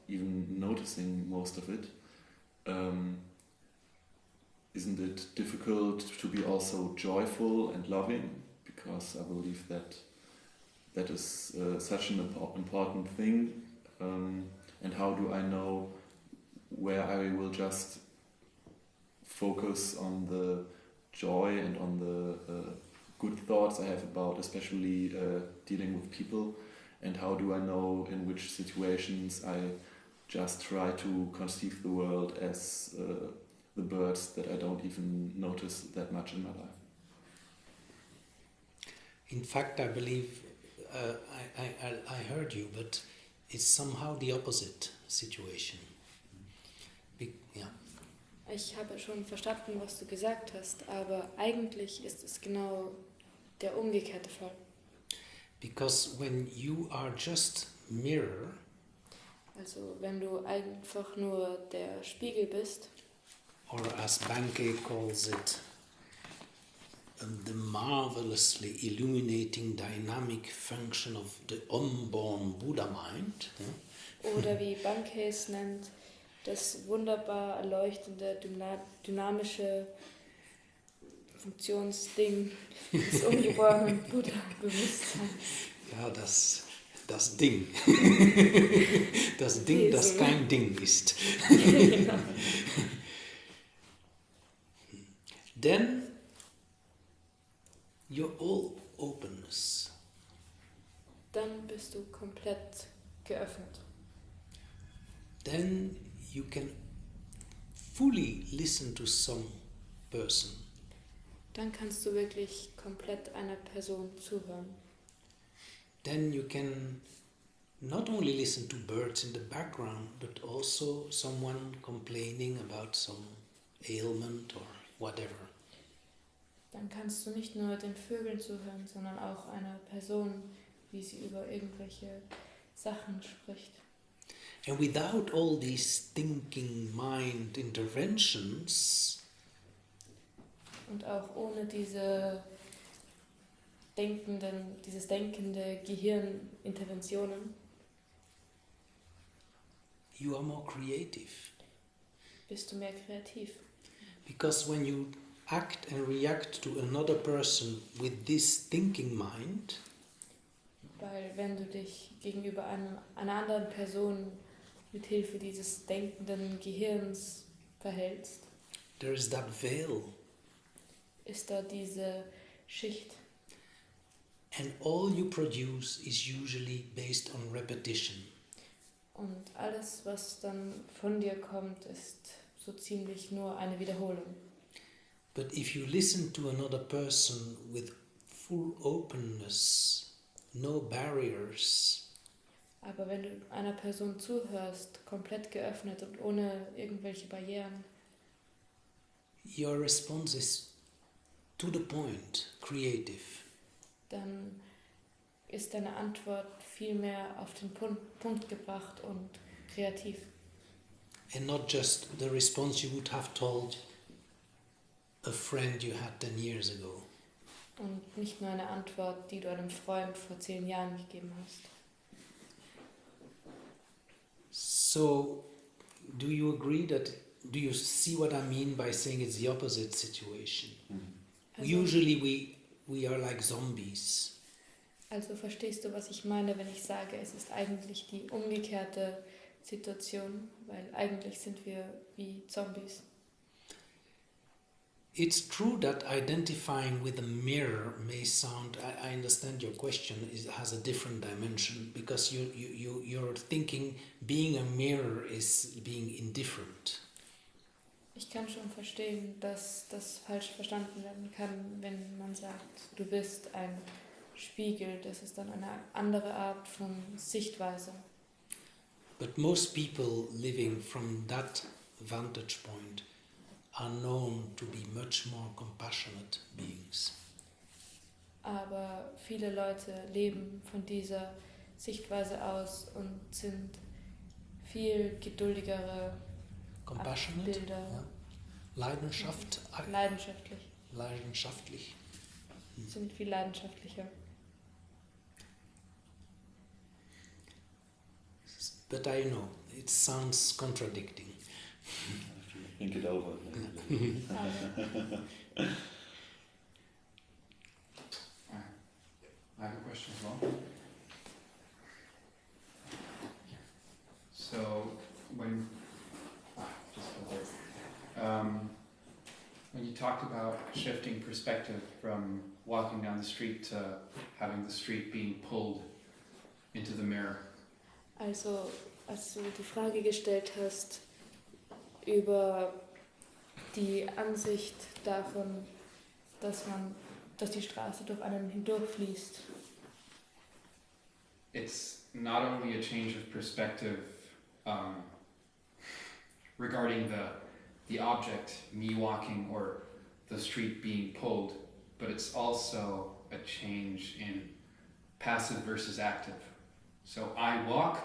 even noticing most of it. Isn't it difficult to be also joyful and loving? Because I believe that is such an important thing. And how do I know where I will just focus on the joy and on the good thoughts I have about, especially dealing with people, and how do I know in which situations I just try to conceive the world as the birds that I don't even notice that much in my life. In fact, I believe I heard you, but it's somehow the opposite situation. Yeah. Ich habe schon verstanden, was du gesagt hast, aber eigentlich ist es genau der umgekehrte Fall. Because when you are just mirror, Also wenn du einfach nur der Spiegel bist, or as Bankei calls it, the marvelously illuminating dynamic function of the unborn Buddha mind, oder wie Bankei es nennt, das wunderbar erleuchtende, dynamische Funktionsding des ungeborenen Buddha-Bewusstseins. ja, das Ding. Das Ding, das kein Ding ist. Genau. Then you're all openness. Dann bist du komplett geöffnet. Then you can fully listen to some person. Dann kannst du wirklich komplett einer Person zuhören. Then you can not only listen to birds in the background, but also someone complaining about some ailment or whatever. Dann kannst du nicht nur den Vögeln zuhören, sondern auch einer Person, wie sie über irgendwelche Sachen spricht. And without all these thinking mind interventions, Und auch ohne dieses denkende Gehirninterventionen you are more creative. bist du mehr kreativ. Because when you act and react to another person with this thinking mind, Weil wenn du dich gegenüber einer anderen Person mit Hilfe dieses denkenden Gehirns verhältst, there is that veil. ist da diese Schicht. And all you produce is usually based on repetition. Und alles, was dann von dir kommt, ist so ziemlich nur eine Wiederholung. But if you listen to another person with full openness, no barriers, Aber wenn du einer Person zuhörst, komplett geöffnet und ohne irgendwelche Barrieren, your response is to the point, creative. dann ist deine Antwort viel mehr auf den Punkt gebracht und kreativ. And not just the response you would have told a friend you had 10 years ago. Und nicht nur eine Antwort, die du einem Freund vor 10 Jahren gegeben hast. So, do you see what I mean by saying it's the opposite situation? Also, Usually we are like zombies. also verstehst du, was ich meine, wenn ich sage, es ist eigentlich die umgekehrte Situation, weil eigentlich sind wir wie Zombies. It's true that identifying with a mirror may sound, I understand your question, has a different dimension, because you're thinking being a mirror is being indifferent. Ich kann schon verstehen, dass das falsch verstanden werden kann, wenn man sagt, du bist ein Spiegel. Das ist dann eine andere Art von Sichtweise. But most people living from that vantage point are known to be much more compassionate beings. Aber viele Leute leben von dieser Sichtweise aus und sind viel geduldigere Compassionate? Bilder. Ja. Leidenschaftlich. Leidenschaftlich. Sind viel leidenschaftlicher. But I know, it sounds contradicting. Think it over. I have a question as well. So when you talked about shifting perspective from walking down the street to having the street being pulled into the mirror. Also, als du die Frage gestellt hast über die Ansicht davon, dass die Straße durch einen hindurchfließt. It's not only a change of perspective regarding the object, me walking, or the street being pulled, but it's also a change in passive versus active. So I walk,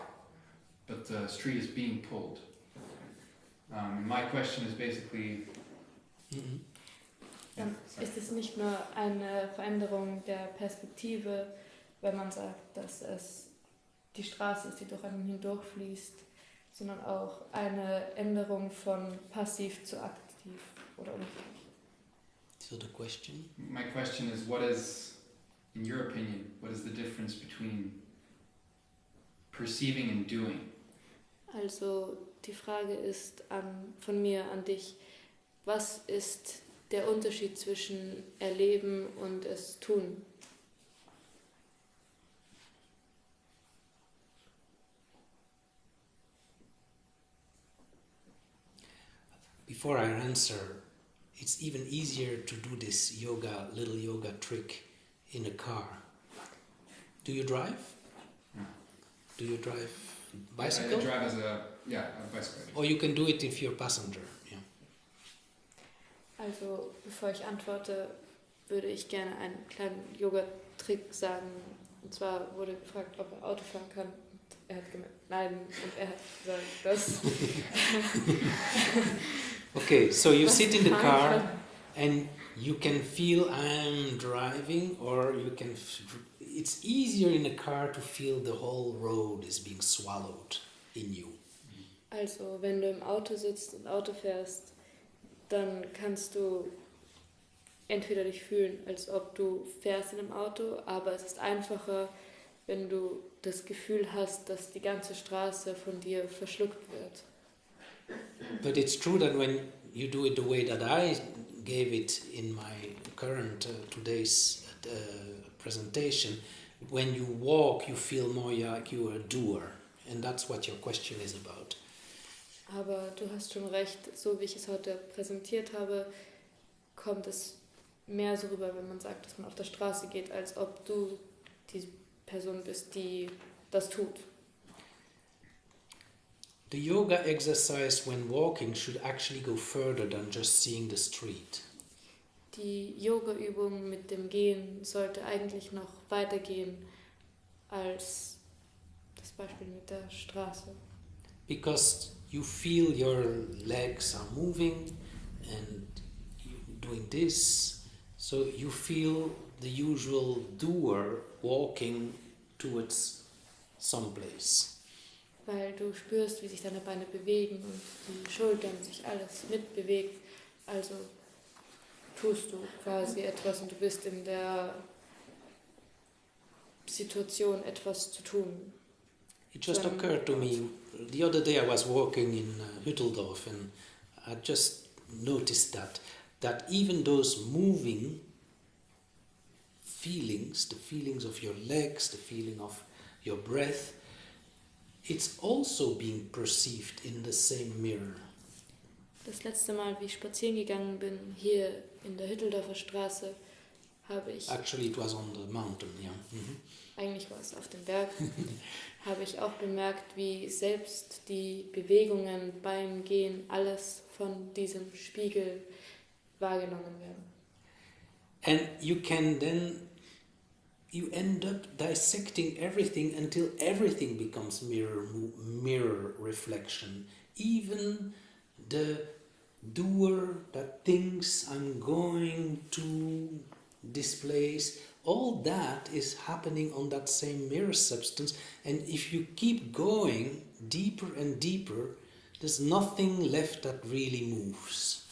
but the street is being pulled. My question is basically... Dann ist es nicht nur eine Veränderung der Perspektive, wenn man sagt, dass es die Straße ist, die durch einen hindurchfließt, sondern auch eine Änderung von passiv zu aktiv oder umgekehrt. So the question? My question is, what is, in your opinion, what is the difference between perceiving and doing? Also die Frage ist von mir an dich, was ist der Unterschied zwischen Erleben und es tun? Before I answer, it's even easier to do this little yoga trick in a car. Do you drive? No. Do you drive bicycle? I drive as a bicycle. Or you can do it if you're a passenger. Yeah. Also bevor ich antworte, würde ich gerne einen kleinen Yoga-Trick sagen. Und zwar wurde gefragt, ob er Auto fahren kann. Und er hat gemeint, nein. Und er hat gesagt, dass... Okay, so you sit in the car and you can feel I'm driving, or you can... It's easier in a car to feel the whole road is being swallowed in you. Also, wenn du im Auto sitzt und Auto fährst, dann kannst du entweder dich fühlen, als ob du fährst in einem Auto, aber es ist einfacher, wenn du das Gefühl hast, dass die ganze Straße von dir verschluckt wird. But it's true that when you do it the way that I gave it in my current today's presentation, when you walk, you feel more like you're a doer, and that's what your question is about. Aber du hast schon recht, so wie ich es heute präsentiert habe, kommt es mehr so rüber, wenn man sagt, dass man auf der Straße geht, als ob du die Person bist, die das tut. The yoga exercise when walking should actually go further than just seeing the street. Die Yoga-Übung mit dem Gehen sollte eigentlich noch weitergehen als das Beispiel mit der Straße. Because you feel your legs are moving and you're doing this, so you feel the usual doer walking towards someplace. Weil du spürst, wie sich deine Beine bewegen und die Schultern, sich alles mitbewegt. Also tust du quasi etwas und du bist in der Situation, etwas zu tun. It just occurred to me, the other day I was walking in Hütteldorf and I just noticed that even those moving feelings, the feelings of your legs, the feeling of your breath, it's also being perceived in the same mirror. Das letzte Mal, wie ich spazieren gegangen bin, hier in der Hütteldorfer Straße, habe ich... Actually, it was on the mountain, yeah. Mm-hmm. Eigentlich war es auf dem Berg, habe ich auch bemerkt, wie selbst die Bewegungen beim Gehen alles von diesem Spiegel wahrgenommen werden. And you can then, you end up dissecting everything until everything becomes mirror reflection. Even the doer that thinks I'm going to this place, all that is happening on that same mirror substance, and if you keep going deeper and deeper, there's nothing left that really moves.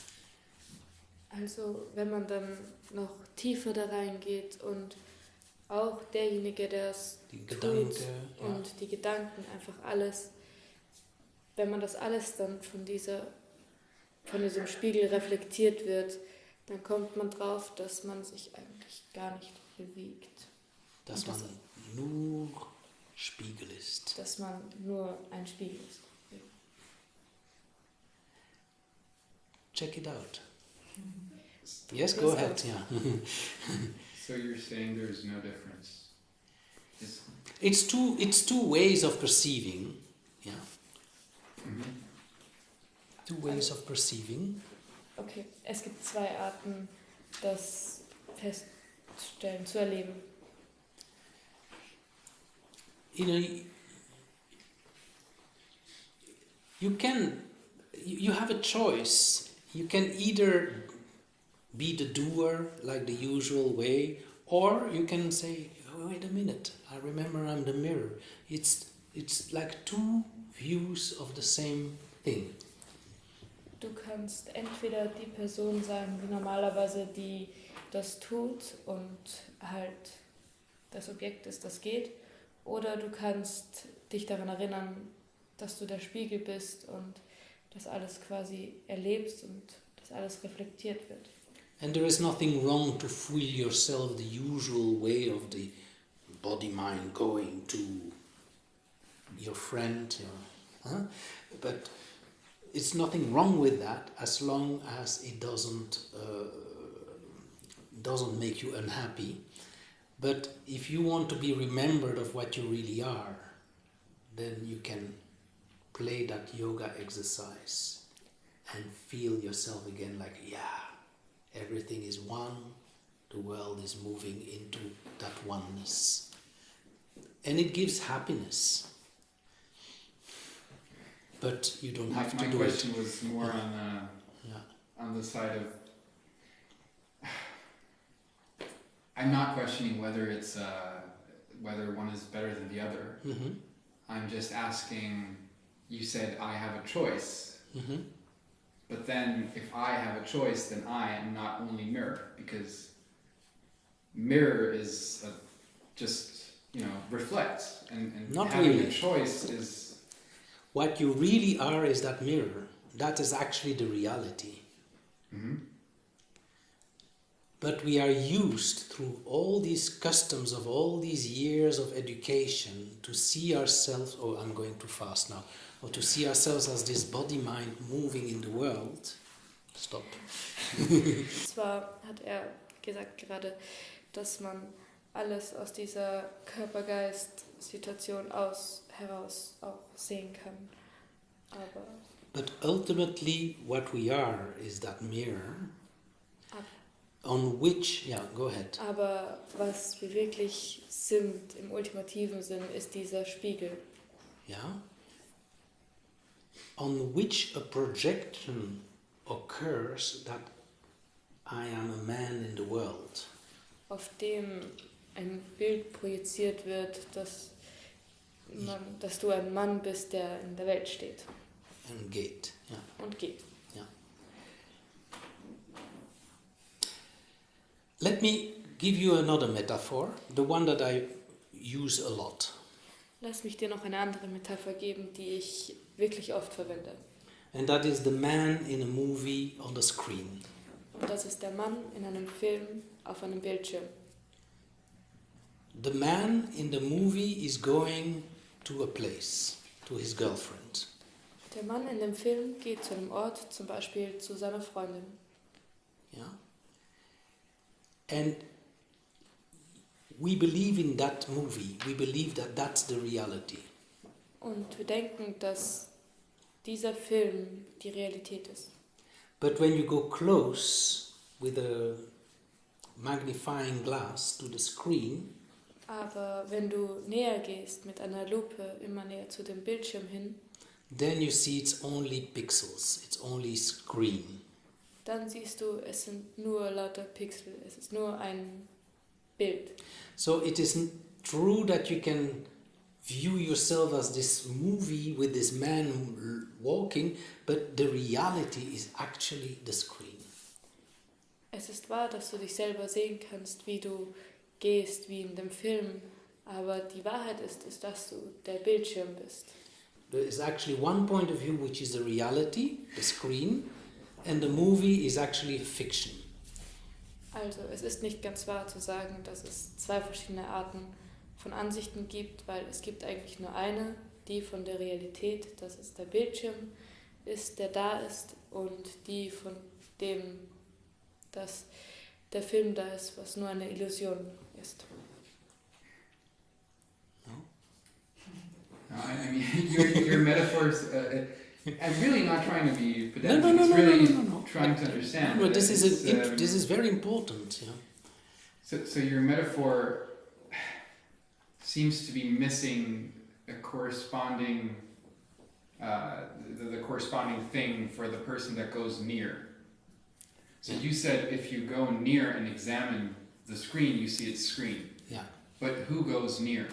Also wenn man dann noch tiefer da reingeht und auch derjenige, der es tut und die Gedanken, einfach alles, wenn man das alles dann von diesem Spiegel reflektiert wird, dann kommt man drauf, dass man sich eigentlich gar nicht bewegt. Dass man nur Spiegel ist. dass man nur ein Spiegel ist. Check it out. Yes, go ahead. Yeah. So you're saying there's no difference? It's two ways of perceiving. Yeah. Mhm. Two ways of perceiving. Okay, es gibt zwei Arten, das festzustellen, zu erleben. You know, you have a choice. You can either be the doer like the usual way, or you can say, oh, wait a minute, I remember I'm the mirror. It's like two views of the same thing. Du kannst entweder die Person sein, wie normalerweise, die das tut und halt das Objekt ist, das geht, oder du kannst dich daran erinnern, dass du der Spiegel bist und das alles quasi erlebst und das alles reflektiert wird. And there is nothing wrong to feel yourself the usual way of the body-mind going to your friend, but it's nothing wrong with that as long as it doesn't make you unhappy. But if you want to be remembered of what you really are, then you can play that yoga exercise and feel yourself again like, yeah, everything is one, the world is moving into that oneness. And it gives happiness. But you don't have to do it. My question was more Yeah. on the side of... I'm not questioning whether it's whether one is better than the other. Mm-hmm. I'm just asking, you said I have a choice. Mm-hmm. But then if I have a choice, then I am not only mirror, because mirror is just, reflects. And Not having really. a choice is... What you really are is that mirror. That is actually the reality. Mm-hmm. But we are used through all these customs of all these years of education to see ourselves, oh, I'm going too fast now, or to see ourselves as this body-mind moving in the world. Stop. Zwar hat er gesagt gerade, dass man alles aus dieser Körper-Geist-Situation heraus auch sehen kann. Aber But ultimately what we are is that mirror on which, yeah, go ahead. Aber was wir wirklich sind im ultimativen Sinn, ist dieser Spiegel. Yeah? On which a projection occurs that I am a man in the world. Auf dem ein Bild projiziert wird, dass du ein Mann bist, der in der Welt steht. And geht, yeah. Und geht. Let me give you another metaphor, the one that I use a lot. Lass mich dir noch eine andere Metapher geben, die ich wirklich oft verwende. And that is the man in a movie on the screen. Und das ist der Mann in einem Film auf einem Bildschirm. The man in the movie is going to a place, to his girlfriend. Der Mann in dem Film geht zu einem Ort, zum Beispiel zu seiner Freundin. Yeah? And we believe in that movie. We believe that that's the reality. Und wir denken, dass dieser Film die Realität ist. But when you go close with a magnifying glass to the screen, Aber wenn du näher gehst mit einer Lupe immer näher zu dem Bildschirm hin, then you see it's only pixels, it's only screen. dann siehst du, es sind nur lauter Pixel, es ist nur ein Bild. So it isn't true that you can view yourself as this movie with this man walking, but the reality is actually the screen. Es ist wahr, dass du dich selber sehen kannst, wie du gehst, wie in dem Film, aber die Wahrheit ist, dass du der Bildschirm bist. There is actually one point of view which is the reality, the screen, and the movie is actually fiction. Also es ist nicht ganz wahr zu sagen, dass es zwei verschiedene Arten von Ansichten gibt, weil es gibt eigentlich nur eine, die von der Realität, das ist der Bildschirm, ist, der da ist, und die von dem, dass der Film da ist, was nur eine Illusion ist. No, I mean, your metaphors. I'm really not trying to be pedantic. No, It's really no. trying to understand. No, this It's, this is very important. Yeah. So your metaphor seems to be missing a corresponding, the corresponding thing for the person that goes near. So you said if you go near and examine the screen, you see its screen. Yeah. But who goes near?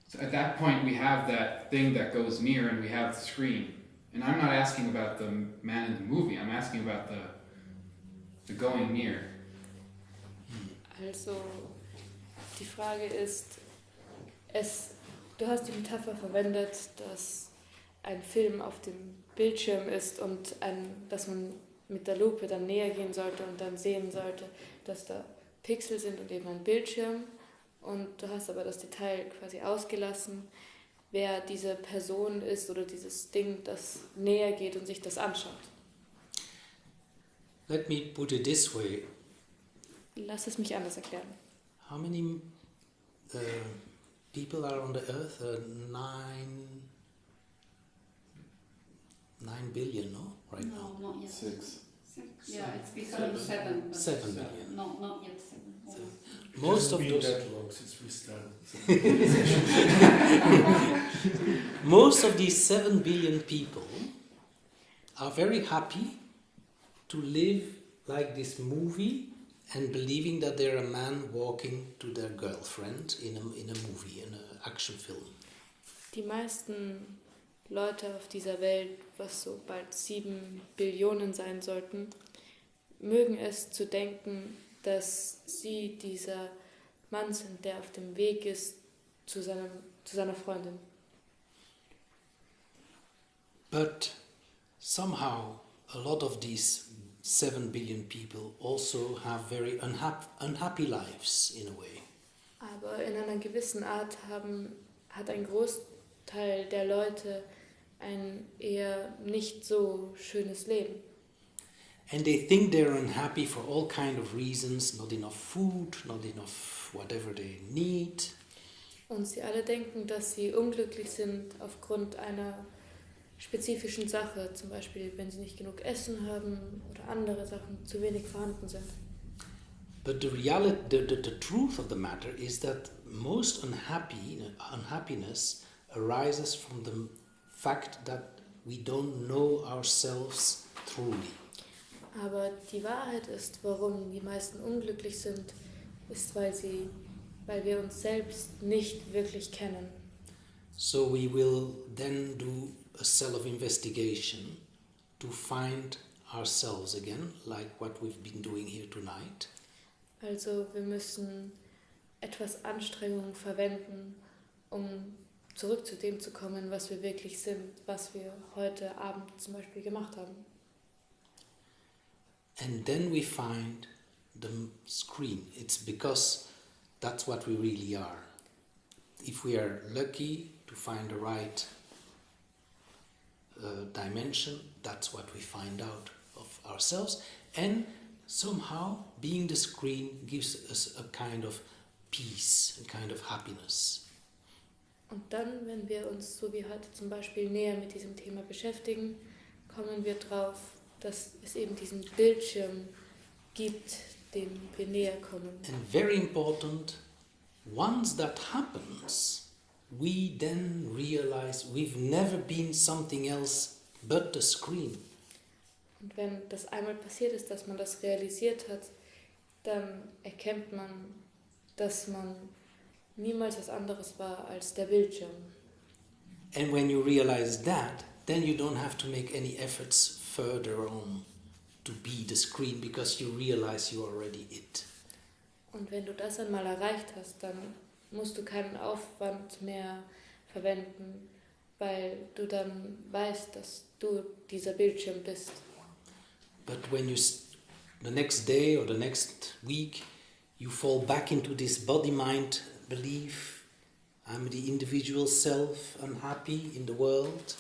So at that point, we have that thing that goes near, and we have the screen. And I'm not asking about the man in the movie. I'm asking about the going near. Also, die Frage ist, du hast die Metapher verwendet, dass ein Film auf dem Bildschirm ist und dass man mit der Lupe dann näher gehen sollte und dann sehen sollte, dass da Pixel sind und eben ein Bildschirm. Und du hast aber das Detail quasi ausgelassen, wer diese Person ist oder dieses Ding, das näher geht und sich das anschaut. Let me put it this way. Lass es mich anders erklären. How many people are on the earth? 9 billion, no? Right now. No, not yet. 6. Yeah, it's becoming 7. But 7 billion. No, not yet 7. Most of It's those. been that long since we started. Most of these 7 billion people are very happy to live like this movie and believing that they're a man walking to their girlfriend in a movie, in an action film. Die meisten Leute auf dieser Welt, was so bald 7 Billionen sein sollten, mögen es zu denken, dass sie dieser Mann sind, der auf dem Weg ist zu seiner Freundin. But somehow a lot of these 7 billion people also have very unhappy lives in a way. Aber in einer gewissen Art hat ein Großteil der Leute ein eher nicht so schönes Leben. And they think they're unhappy for all kind of reasons, not enough food, not enough whatever they need. Und sie alle denken, dass sie unglücklich sind aufgrund einer spezifischen Sache, zum Beispiel wenn sie nicht genug Essen haben oder andere Sachen zu wenig vorhanden sind. But the reality, the truth of the matter is that most unhappiness arises from the fact that we don't know ourselves truly. Aber die Wahrheit ist, warum die meisten unglücklich sind, ist, weil wir uns selbst nicht wirklich kennen. So we will then do a self-investigation to find ourselves again, like what we've been doing here tonight. Also wir müssen etwas Anstrengung verwenden, um zurück zu dem zu kommen, was wir wirklich sind, was wir heute Abend zum Beispiel gemacht haben. And then we find the screen. It's because that's what we really are. If we are lucky to find the right dimension, that's what we find out of ourselves. And somehow being the screen gives us a kind of peace, a kind of happiness. Und dann, wenn wir uns so wie heute zum Beispiel näher mit diesem Thema beschäftigen, kommen wir drauf, dass es eben diesen Bildschirm gibt, dem wir näher kommen. And very important, once that happens, we then realize we've never been something else but the screen. Und wenn das einmal passiert ist, dass man das realisiert hat, dann erkennt man, dass man niemals was anderes war als der Bildschirm. And when you realize that, then you don't have to make any efforts further on to be the screen because you realize you're already it. Und wenn du das einmal erreicht hast, dann musst du keinen Aufwand mehr verwenden, weil du dann weißt, dass du dieser Bildschirm bist. But when the next day or the next week you fall back into this body-mind belief, I'm the individual self unhappy in the world.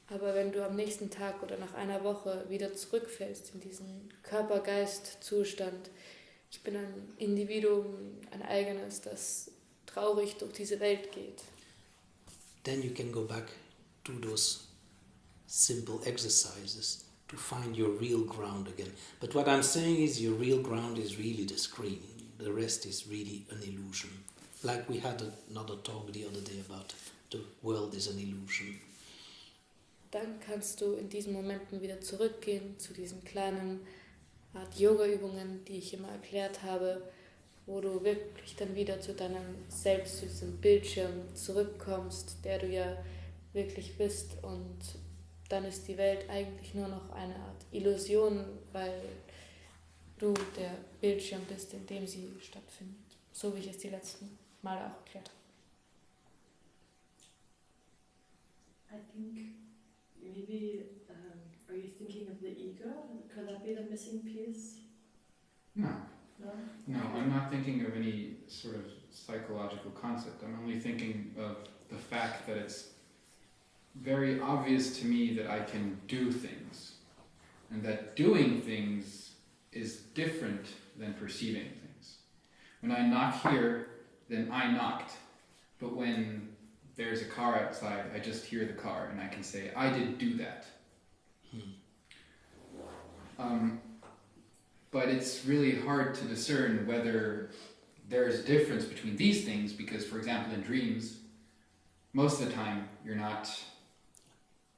Aber wenn du am nächsten Tag oder nach einer Woche wieder zurückfällst in diesen Körper-Geist-Zustand, ich bin ein Individuum, ein eigenes, das traurig durch diese Welt geht, Then you can go back to those simple exercises to find your real ground again. But what I'm saying is your real ground is really the screen. The rest is really an illusion. Like we had another talk the other day about the world is an illusion. dann kannst du in diesen Momenten wieder zurückgehen zu diesen kleinen Art Yoga-Übungen, die ich immer erklärt habe, wo du wirklich dann wieder zu deinem Selbst, zu diesem Bildschirm zurückkommst, der du ja wirklich bist, und dann ist die Welt eigentlich nur noch eine Art Illusion, weil du der Bildschirm bist, in dem sie stattfindet. So wie ich es die letzten Male auch erklärt habe. I think maybe are you thinking of the ego? Could that be the missing piece? No. No? No, I'm not thinking of any sort of psychological concept. I'm only thinking of the fact that it's very obvious to me that I can do things, and that doing things is different than perceiving things. When I knock here, then I knocked. But when there's a car outside, I just hear the car and I can say, I did do that. But it's really hard to discern whether there's a difference between these things, because, for example, in dreams, most of the time you're not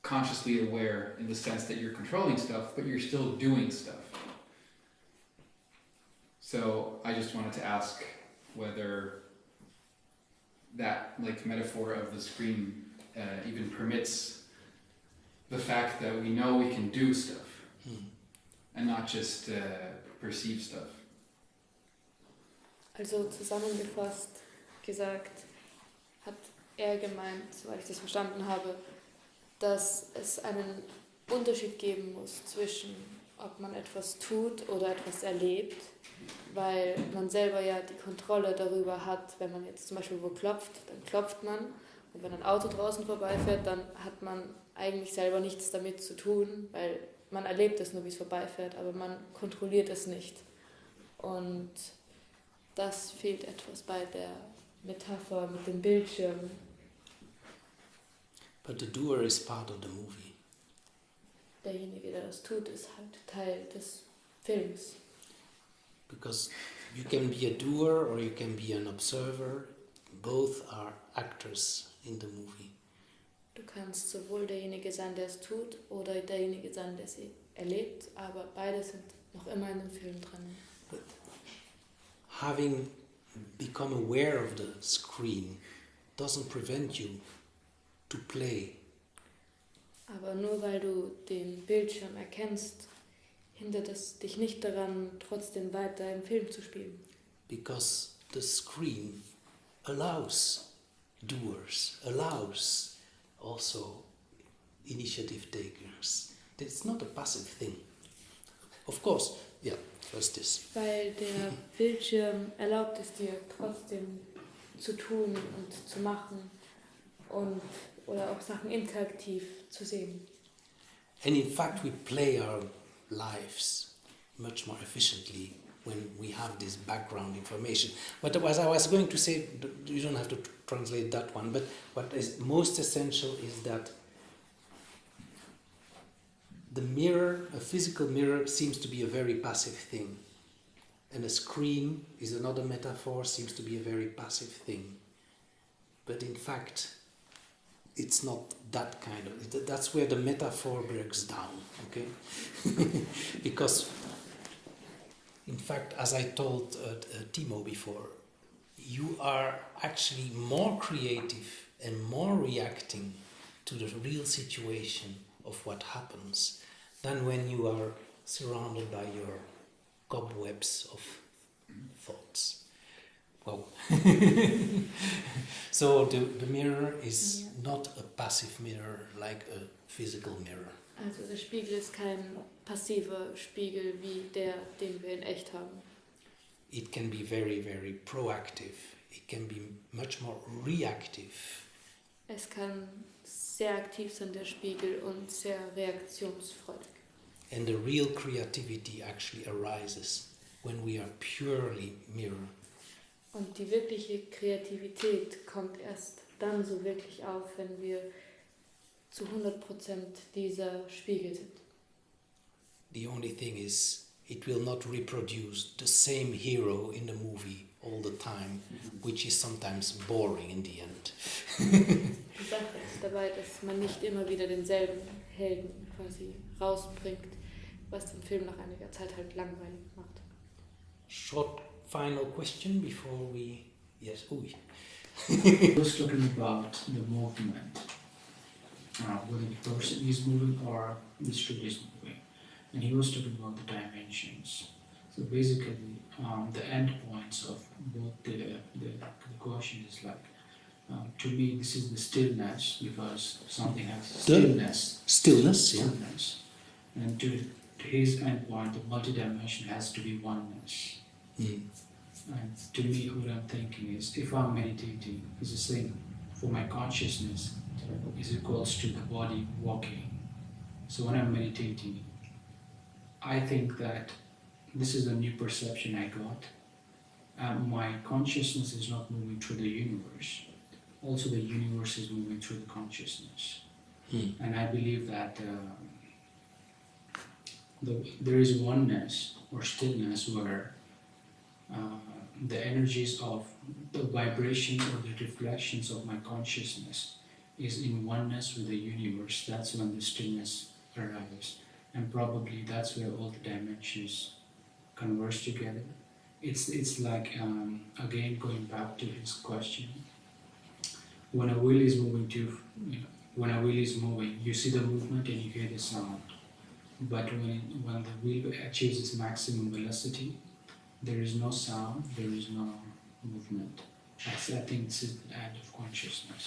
consciously aware in the sense that you're controlling stuff, but you're still doing stuff. So I just wanted to ask whether that metaphor of the screen even permits the fact that we know we can do stuff and not just perceive stuff. Also zusammengefasst gesagt, hat er gemeint, soweit ich das verstanden habe, dass es einen Unterschied geben muss zwischen, ob man etwas tut oder etwas erlebt, weil man selber ja die Kontrolle darüber hat. Wenn man jetzt zum Beispiel wo klopft, dann klopft man, und wenn ein Auto draußen vorbeifährt, dann hat man eigentlich selber nichts damit zu tun, weil man erlebt es nur, wie es vorbeifährt, aber man kontrolliert es nicht. Und das fehlt etwas bei der Metapher mit dem Bildschirm. But the doer is part of the movie. Derjenige, der das tut, ist halt Teil des Films. Because you can be a doer or you can be an observer. Both are actors in the movie. Du kannst sowohl derjenige sein, der es tut, oder derjenige sein, der sie erlebt, aber beide sind noch immer in dem Film drin. But having become aware of the screen doesn't prevent you to play. Aber nur weil du den Bildschirm erkennst, hindert es dich nicht daran, trotzdem weiter im Film zu spielen. Because the screen allows doers, allows also initiative takers. It's not a passive thing. Of course, yeah, first this. Weil der Bildschirm erlaubt es dir trotzdem zu tun und zu machen und oder auch Sachen interaktiv zu sehen. And in fact, we play our lives much more efficiently when we have this background information. But as I was going to say, you don't have to translate that one, but what is most essential is that the mirror, a physical mirror, seems to be a very passive thing. And a screen is another metaphor, seems to be a very passive thing. But in fact, it's not that kind of, that's where the metaphor breaks down, okay? Because, in fact, as I told Timo before, you are actually more creative and more reacting to the real situation of what happens than when you are surrounded by your cobwebs of thoughts. Wow. So the mirror is not a passive mirror like a physical mirror. Also der Spiegel ist kein passiver Spiegel wie der, den wir in echt haben. It can be very, very proactive it can be much more reactive. Es kann sehr aktiv sein, der Spiegel, und sehr reaktionsfreudig. And the real creativity actually arises when we are purely mirror. Und die wirkliche Kreativität kommt erst dann so wirklich auf, wenn wir zu 100% dieser Spiegel sind. The only thing is, it will not reproduce the same hero in the movie all the time, which is sometimes boring in the end. Die Sache ist dabei, dass man nicht immer wieder denselben Helden quasi rausbringt, was den Film nach einiger Zeit halt langweilig macht. Short final question before we... Yes, Ui. He was talking about the movement, whether the person is moving or the street is moving. And he was talking about the dimensions. So basically, the end points of both the question is like, to me, this is the stillness, because something has stillness. Stillness, yeah. Stillness. And to his end point, the multidimension has to be oneness. Mm. And to me, what I'm thinking is, if I'm meditating, it's the same. For my consciousness, is equals to the body walking. So when I'm meditating, I think that this is a new perception I got. My consciousness is not moving through the universe. Also, the universe is moving through the consciousness. Mm. And I believe that there is oneness or stillness where the energies of the vibration or the reflections of my consciousness is in oneness with the universe. That's when the stillness arrives. And probably that's where all the dimensions converge together. It's like, again, going back to his question. When a wheel is moving you see the movement and you hear the sound. But when the wheel achieves its maximum velocity, there is no sound, there is no movement. I think this is the end of consciousness.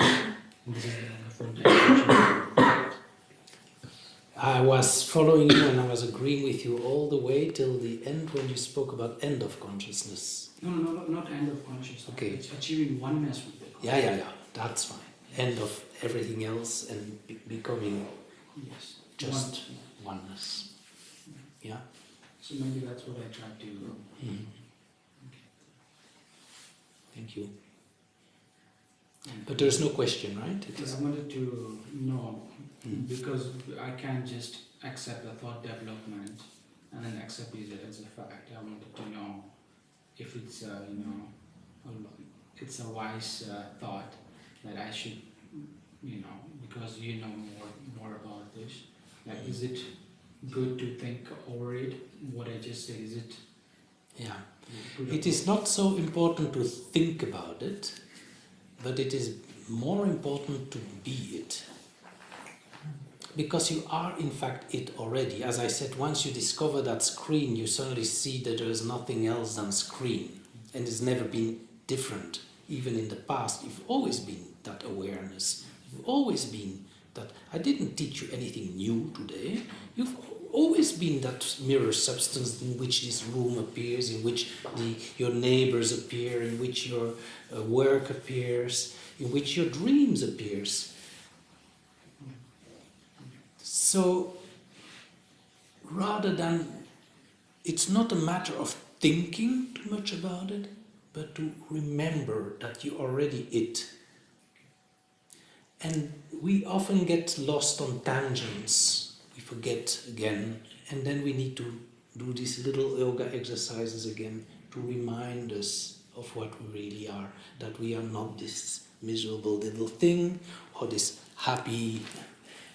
This is the wonderful dimension. I was following you and I was agreeing with you all the way till the end when you spoke about end of consciousness. No, not end of consciousness. Okay. It's achieving oneness with the Yeah, that's fine. End of everything else and becoming Yes. just oneness. Yeah? So maybe that's what I tried to do. Mm. Thank you. But there's no question, right? I wanted to know, because I can't just accept the thought development and then accept it as a fact. I wanted to know if it's it's a wise thought that I should, because you know more about this. Like, is it good to think over it? What I just said, is it? Yeah. It is not so important to think about it, but it is more important to be it. Because you are in fact it already. As I said, once you discover that screen, you suddenly see that there is nothing else than screen. And it's never been different. Even in the past, you've always been that awareness. You've always been that. I didn't teach you anything new today. You've always been that mirror substance in which this room appears, in which your neighbors appear, in which your work appears, in which your dreams appears. So, rather than, it's not a matter of thinking too much about it, but to remember that you're already it. And we often get lost on tangents. We forget again, and then we need to do these little yoga exercises again to remind us of what we really are, that we are not this miserable little thing or this happy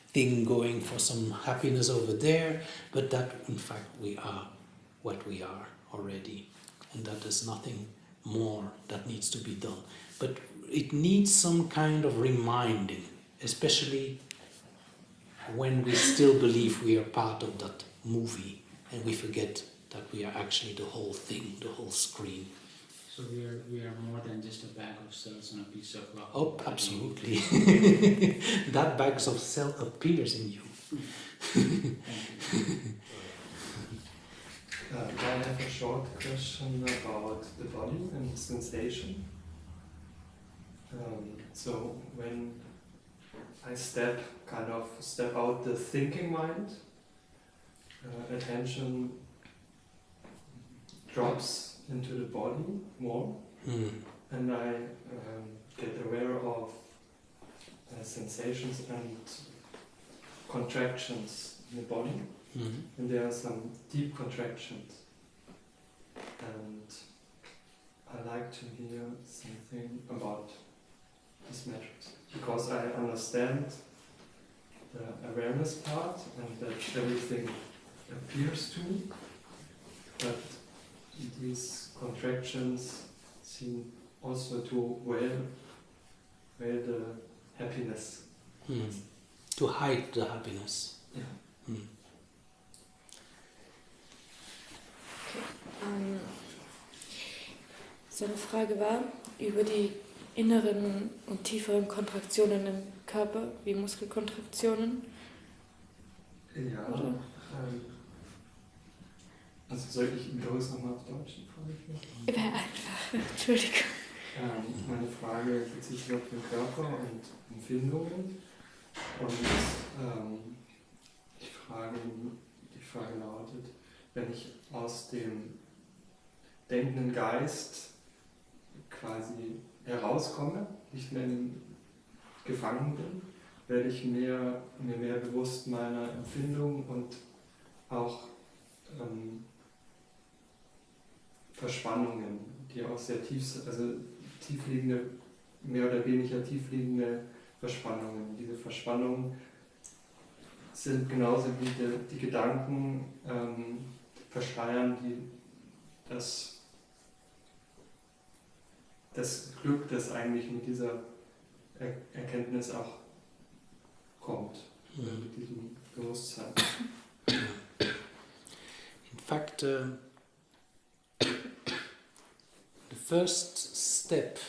thing going for some happiness over there, but that in fact we are what we are already, and that there's nothing more that needs to be done. But it needs some kind of reminding, especially when we still believe we are part of that movie and we forget that we are actually the whole thing, the whole screen. So we are more than just a bag of cells on a piece of rock. Oh, absolutely. That bag of cell appears in you. I have a short question about the body and sensation. So when I step out the thinking mind, attention drops into the body more, and I get aware of sensations and contractions in the body, and there are some deep contractions, and I like to hear something about these matters, because I understand the awareness part and that everything appears to me, but these contractions seem also to wear the happiness. To hide the happiness. Yeah. Seine Frage war über die inneren und tieferen Kontraktionen im Körper, wie Muskelkontraktionen. Ja, also soll ich wiederhole es nochmal auf Deutsch? Wäre einfach, Entschuldigung. Meine Frage bezieht sich auf den Körper und Empfindungen. Und die Frage lautet, wenn ich aus dem denkenden Geist quasi herauskomme, nicht mehr gefangen bin, werde ich mir mehr bewusst meiner Empfindung und auch Verspannungen, die auch sehr tiefliegende, mehr oder weniger tiefliegende Verspannungen. Diese Verspannungen sind genauso wie die Gedanken verschleiern, die das Glück, das eigentlich mit dieser Erkenntnis auch kommt, mit diesem Bewusstsein. In fact, the first step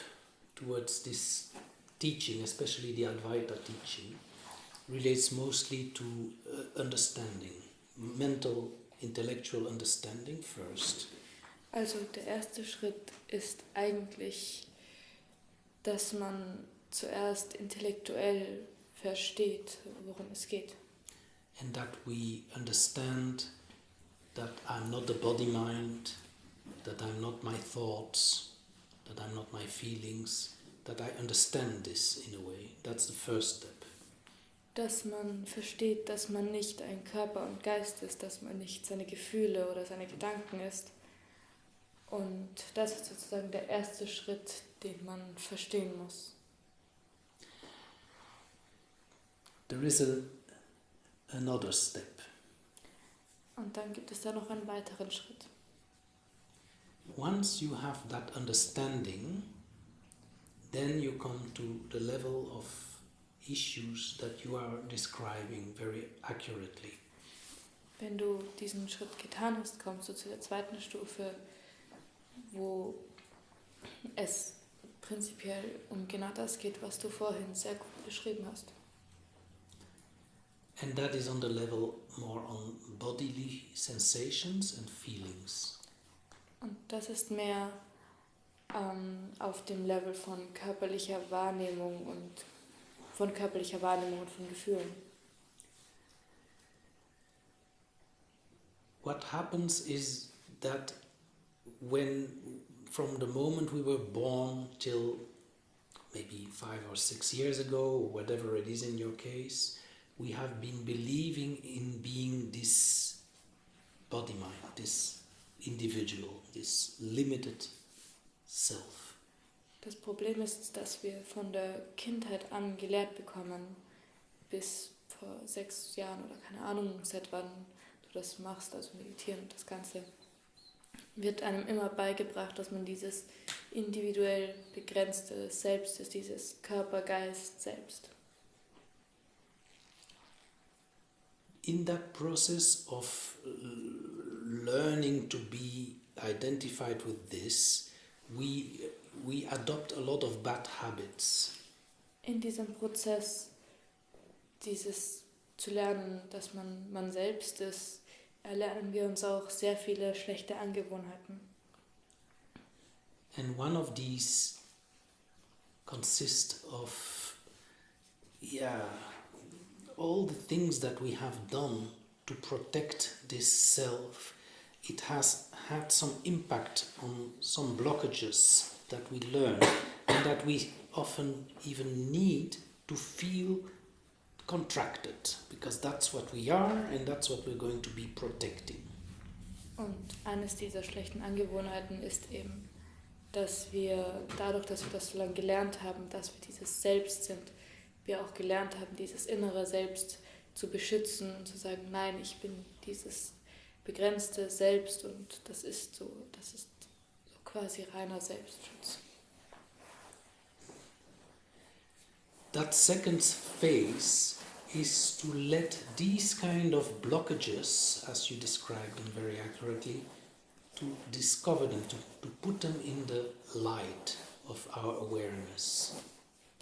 towards this teaching, especially the Advaita teaching, relates mostly to understanding, mental, intellectual understanding first. Also der erste Schritt ist eigentlich, dass man zuerst intellektuell versteht, worum es geht. And that we understand that I'm not the body-mind, that I'm not my thoughts, that I'm not my feelings, that I understand this in a way. That's the first step. Dass man versteht, dass man nicht ein Körper und Geist ist, dass man nicht seine Gefühle oder seine Gedanken ist. Und das ist sozusagen der erste Schritt, den man verstehen muss. There is another step. Und dann gibt es da noch einen weiteren Schritt. Once you have that understanding, then you come to the level of issues that you are describing very accurately. Wenn du diesen Schritt getan hast, kommst du zu der zweiten Stufe, wo es prinzipiell um genau das geht, was du vorhin sehr gut beschrieben hast. And that is on the level more on bodily sensations and feelings. Und das ist mehr auf dem Level von körperlicher Wahrnehmung und von Gefühlen. What happens is that from the moment we were born till maybe 5 or 6 years ago, or whatever it is in your case, we have been believing in being this body-mind, this individual, this limited self. Das Problem ist, dass wir von der Kindheit an gelehrt bekommen, bis vor 6 Jahren oder keine Ahnung, seit wann du das machst, also meditieren und das Ganze, wird einem immer beigebracht, dass man dieses individuell begrenzte Selbst ist, dieses Körper-Geist-Selbst. In that process of learning to be identified with this, we adopt a lot of bad habits. In diesem Prozess, dieses zu lernen, dass man selbst ist, erlernen wir uns auch sehr viele schlechte Angewohnheiten. And one of these consist of, all the things that we have done to protect this self. It has had some impact on some blockages that we learn and that we often even need to feel contracted, because that's what we are and that's what we're going to be protecting. Und eines dieser schlechten Angewohnheiten ist eben, dass wir dadurch, dass wir das so lange gelernt haben, dass wir dieses Selbst sind, wir auch gelernt haben, dieses innere Selbst zu beschützen und zu sagen, nein, ich bin dieses begrenzte Selbst und das ist so quasi reiner Selbstschutz. That second phase is to let these kind of blockages, as you described them very accurately, to discover them, to put them in the light of our awareness.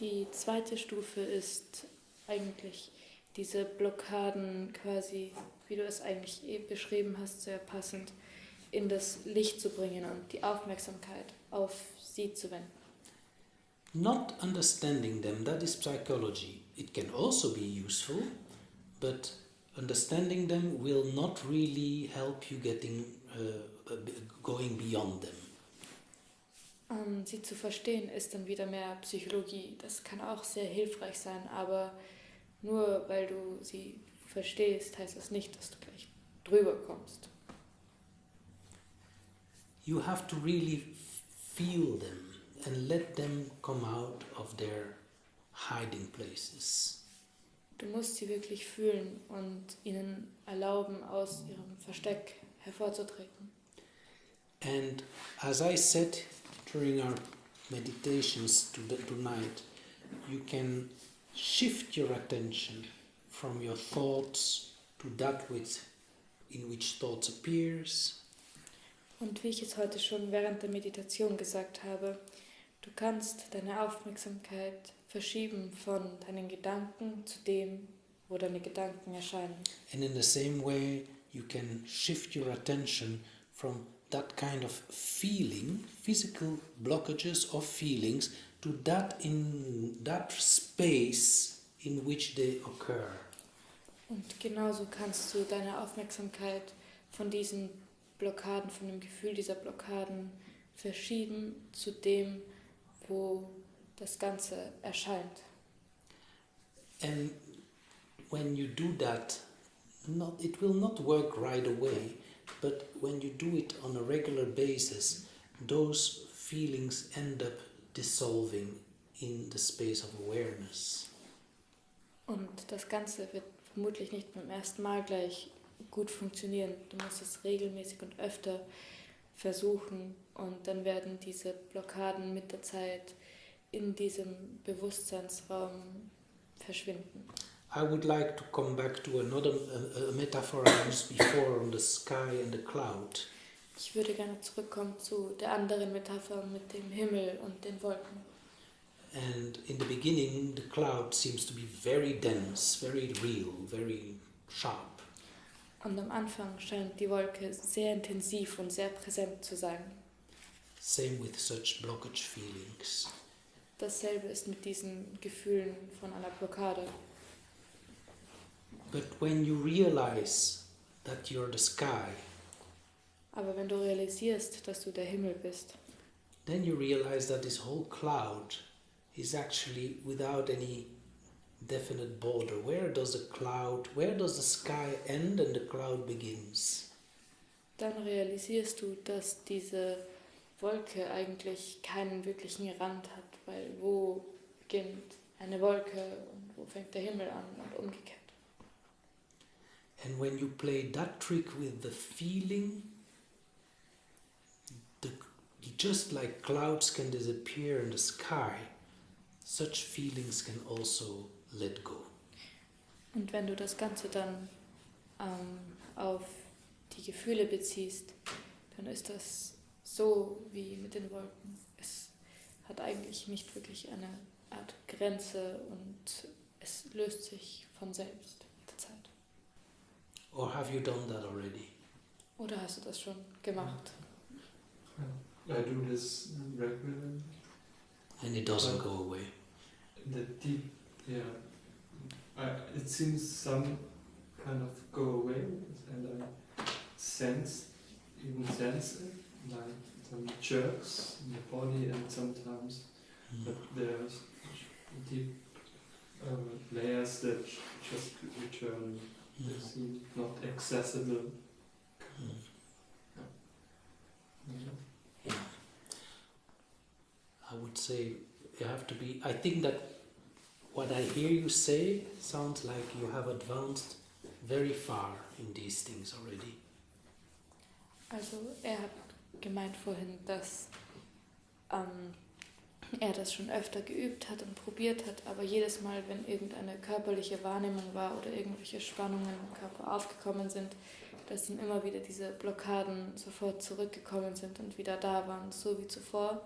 Die zweite Stufe ist eigentlich diese Blockaden quasi, wie du es eigentlich beschrieben hast, sehr passend, in das Licht zu bringen und die Aufmerksamkeit auf sie zu wenden. Not understanding them, that is psychology. It can also be useful, but understanding them will not really help you going beyond them. Sie zu verstehen ist dann wieder mehr Psychologie. Das kann auch sehr hilfreich sein, aber nur weil du sie verstehst, heißt das nicht, dass du gleich drüber kommst. You have to really feel them and let them come out of their hiding places. Du musst sie wirklich fühlen und ihnen erlauben, aus ihrem Versteck hervorzutreten. And as I said during our meditations tonight, you can shift your attention from your thoughts to that in which thoughts appears. Und wie ich es heute schon während der Meditation gesagt habe, du kannst deine Aufmerksamkeit verschieben von deinen Gedanken zu dem, wo deine Gedanken erscheinen. And in the same way, you can shift your attention from that kind of feeling, physical blockages of feelings, to that space in which they occur. Und genauso kannst du deine Aufmerksamkeit von diesen Blockaden, von dem Gefühl dieser Blockaden verschieben zu dem, wo das Ganze erscheint. And when you do that, it will not work right away, but when you do it on a regular basis, those feelings end up dissolving in the space of awareness. Und das Ganze wird vermutlich nicht beim ersten Mal gleich gut funktionieren. Du musst es regelmäßig und öfter versuchen und dann werden diese Blockaden mit der Zeit in diesem Bewusstseinsraum verschwinden. I would like to come back to another metaphor I used before on the sky and the cloud. Ich würde gerne zurückkommen zu der anderen Metapher mit dem Himmel und den Wolken. And in the beginning, the cloud seems to be very dense, very real, very sharp. Und am Anfang scheint die Wolke sehr intensiv und sehr präsent zu sein. Same with such blockage feelings. Dasselbe ist mit diesen Gefühlen von einer Blockade. But when you realize that you're the sky, Aber wenn du realisierst, dass du der Himmel bist, then you realize that this whole cloud is actually without any definite border. Where does the sky end and the cloud begins? dann realisierst du, dass diese Wolke eigentlich keinen wirklichen Rand hat, weil wo beginnt eine Wolke und wo fängt der Himmel an und umgekehrt. And when you play that trick with the feeling, just like clouds can disappear in the sky, such feelings can also let go. Und wenn du das Ganze dann auf die Gefühle beziehst, dann ist das so wie mit den Wolken. Es hat eigentlich nicht wirklich eine Art Grenze und es löst sich von selbst mit der Zeit. Or have you done that already? Oder hast du das schon gemacht? I do this regularly. And it doesn't go away. The deep, it seems some kind of go away, and I even sense it, like some jerks in the body, and sometimes but there's deep layers that just return. They seem not accessible. Yeah. I would say you have to be. I think that what I hear you say sounds like you have advanced very far in these things already. Also hat gemeint vorhin, dass das schon öfter geübt hat und probiert hat, aber jedes Mal, wenn irgendeine körperliche Wahrnehmung war oder irgendwelche Spannungen im Körper aufgekommen sind, dass dann immer wieder diese Blockaden sofort zurückgekommen sind und wieder da waren, so wie zuvor,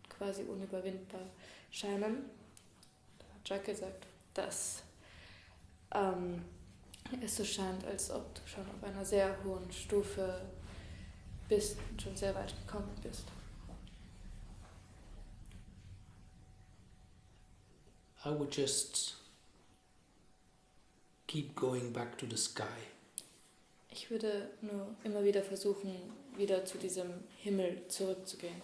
quasi unüberwindbar scheinen. Da hat Jack gesagt, dass es so scheint, als ob du schon auf einer sehr hohen Stufe bist und schon sehr weit gekommen bist. I would just keep going back to the sky. Ich würde nur immer wieder versuchen, wieder zu diesem Himmel zurückzugehen.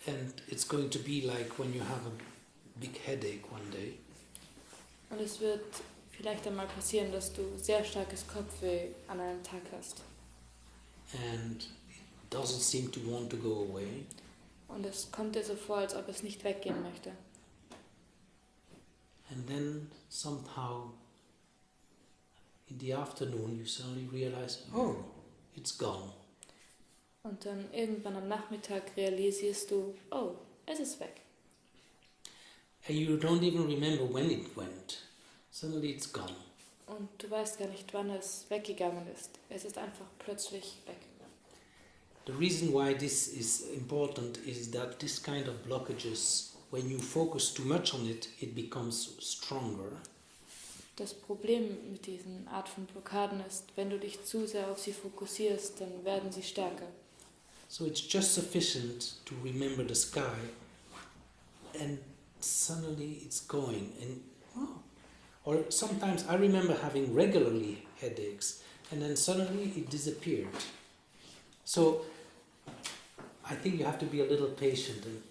And it's going to be like when you have a big headache one day. Und es wird vielleicht einmal passieren, dass du sehr starkes Kopfweh an einem Tag hast. And it doesn't seem to want to go away. Und es kommt dir so vor, als ob es nicht weggehen möchte. And then somehow in the afternoon you suddenly realize, oh, it's gone. Und dann irgendwann am Nachmittag realisierst du, oh, es ist weg. And you don't even remember when it went. Suddenly it's gone. Und du weißt gar nicht, wann es weggegangen ist. Es ist einfach plötzlich weg. The reason why this is important is that this kind of blockages, when you focus too much on it, it becomes stronger. Das Problem mit diesen Art von Blockaden ist, wenn du dich zu sehr auf sie fokussierst, dann werden sie stärker. So it's just sufficient to remember the sky and suddenly it's going. And or sometimes I remember having regularly headaches and then suddenly it disappeared. So I think you have to be a little patient and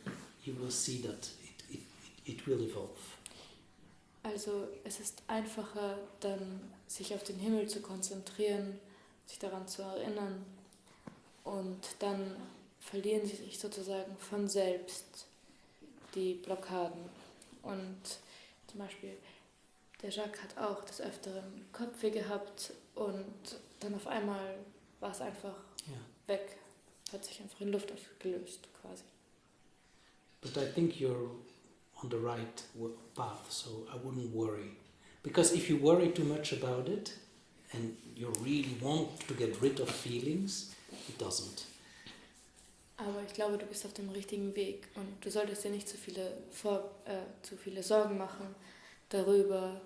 you will see that it will evolve. Also es ist einfacher, dann sich auf den Himmel zu konzentrieren, sich daran zu erinnern und dann verlieren sie sich sozusagen von selbst, die Blockaden. Und zum Beispiel der Jacques hat auch des Öfteren Kopfweh gehabt und dann auf einmal war es einfach weg, hat sich einfach in Luft aufgelöst quasi. But I think you're on the right path, so I wouldn't worry. Because if you worry too much about it and you really want to get rid of feelings, it doesn't. Aber ich glaube, du bist auf dem richtigen Weg und du solltest dir nicht zu viele Sorgen machen darüber,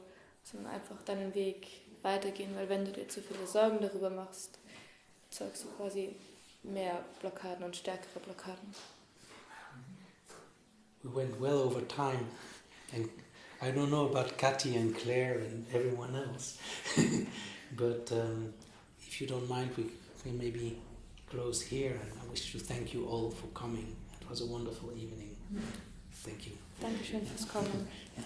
sondern einfach deinen Weg weitergehen, weil wenn du dir zu viele Sorgen darüber machst, erzeugst du quasi mehr Blockaden und stärkere Blockaden. We went well over time and I don't know about Katy and Claire and everyone else but if you don't mind we can maybe close here and I wish to thank you all for coming. It was a wonderful evening. Thank you. Dankeschön fürs Kommen. Yeah.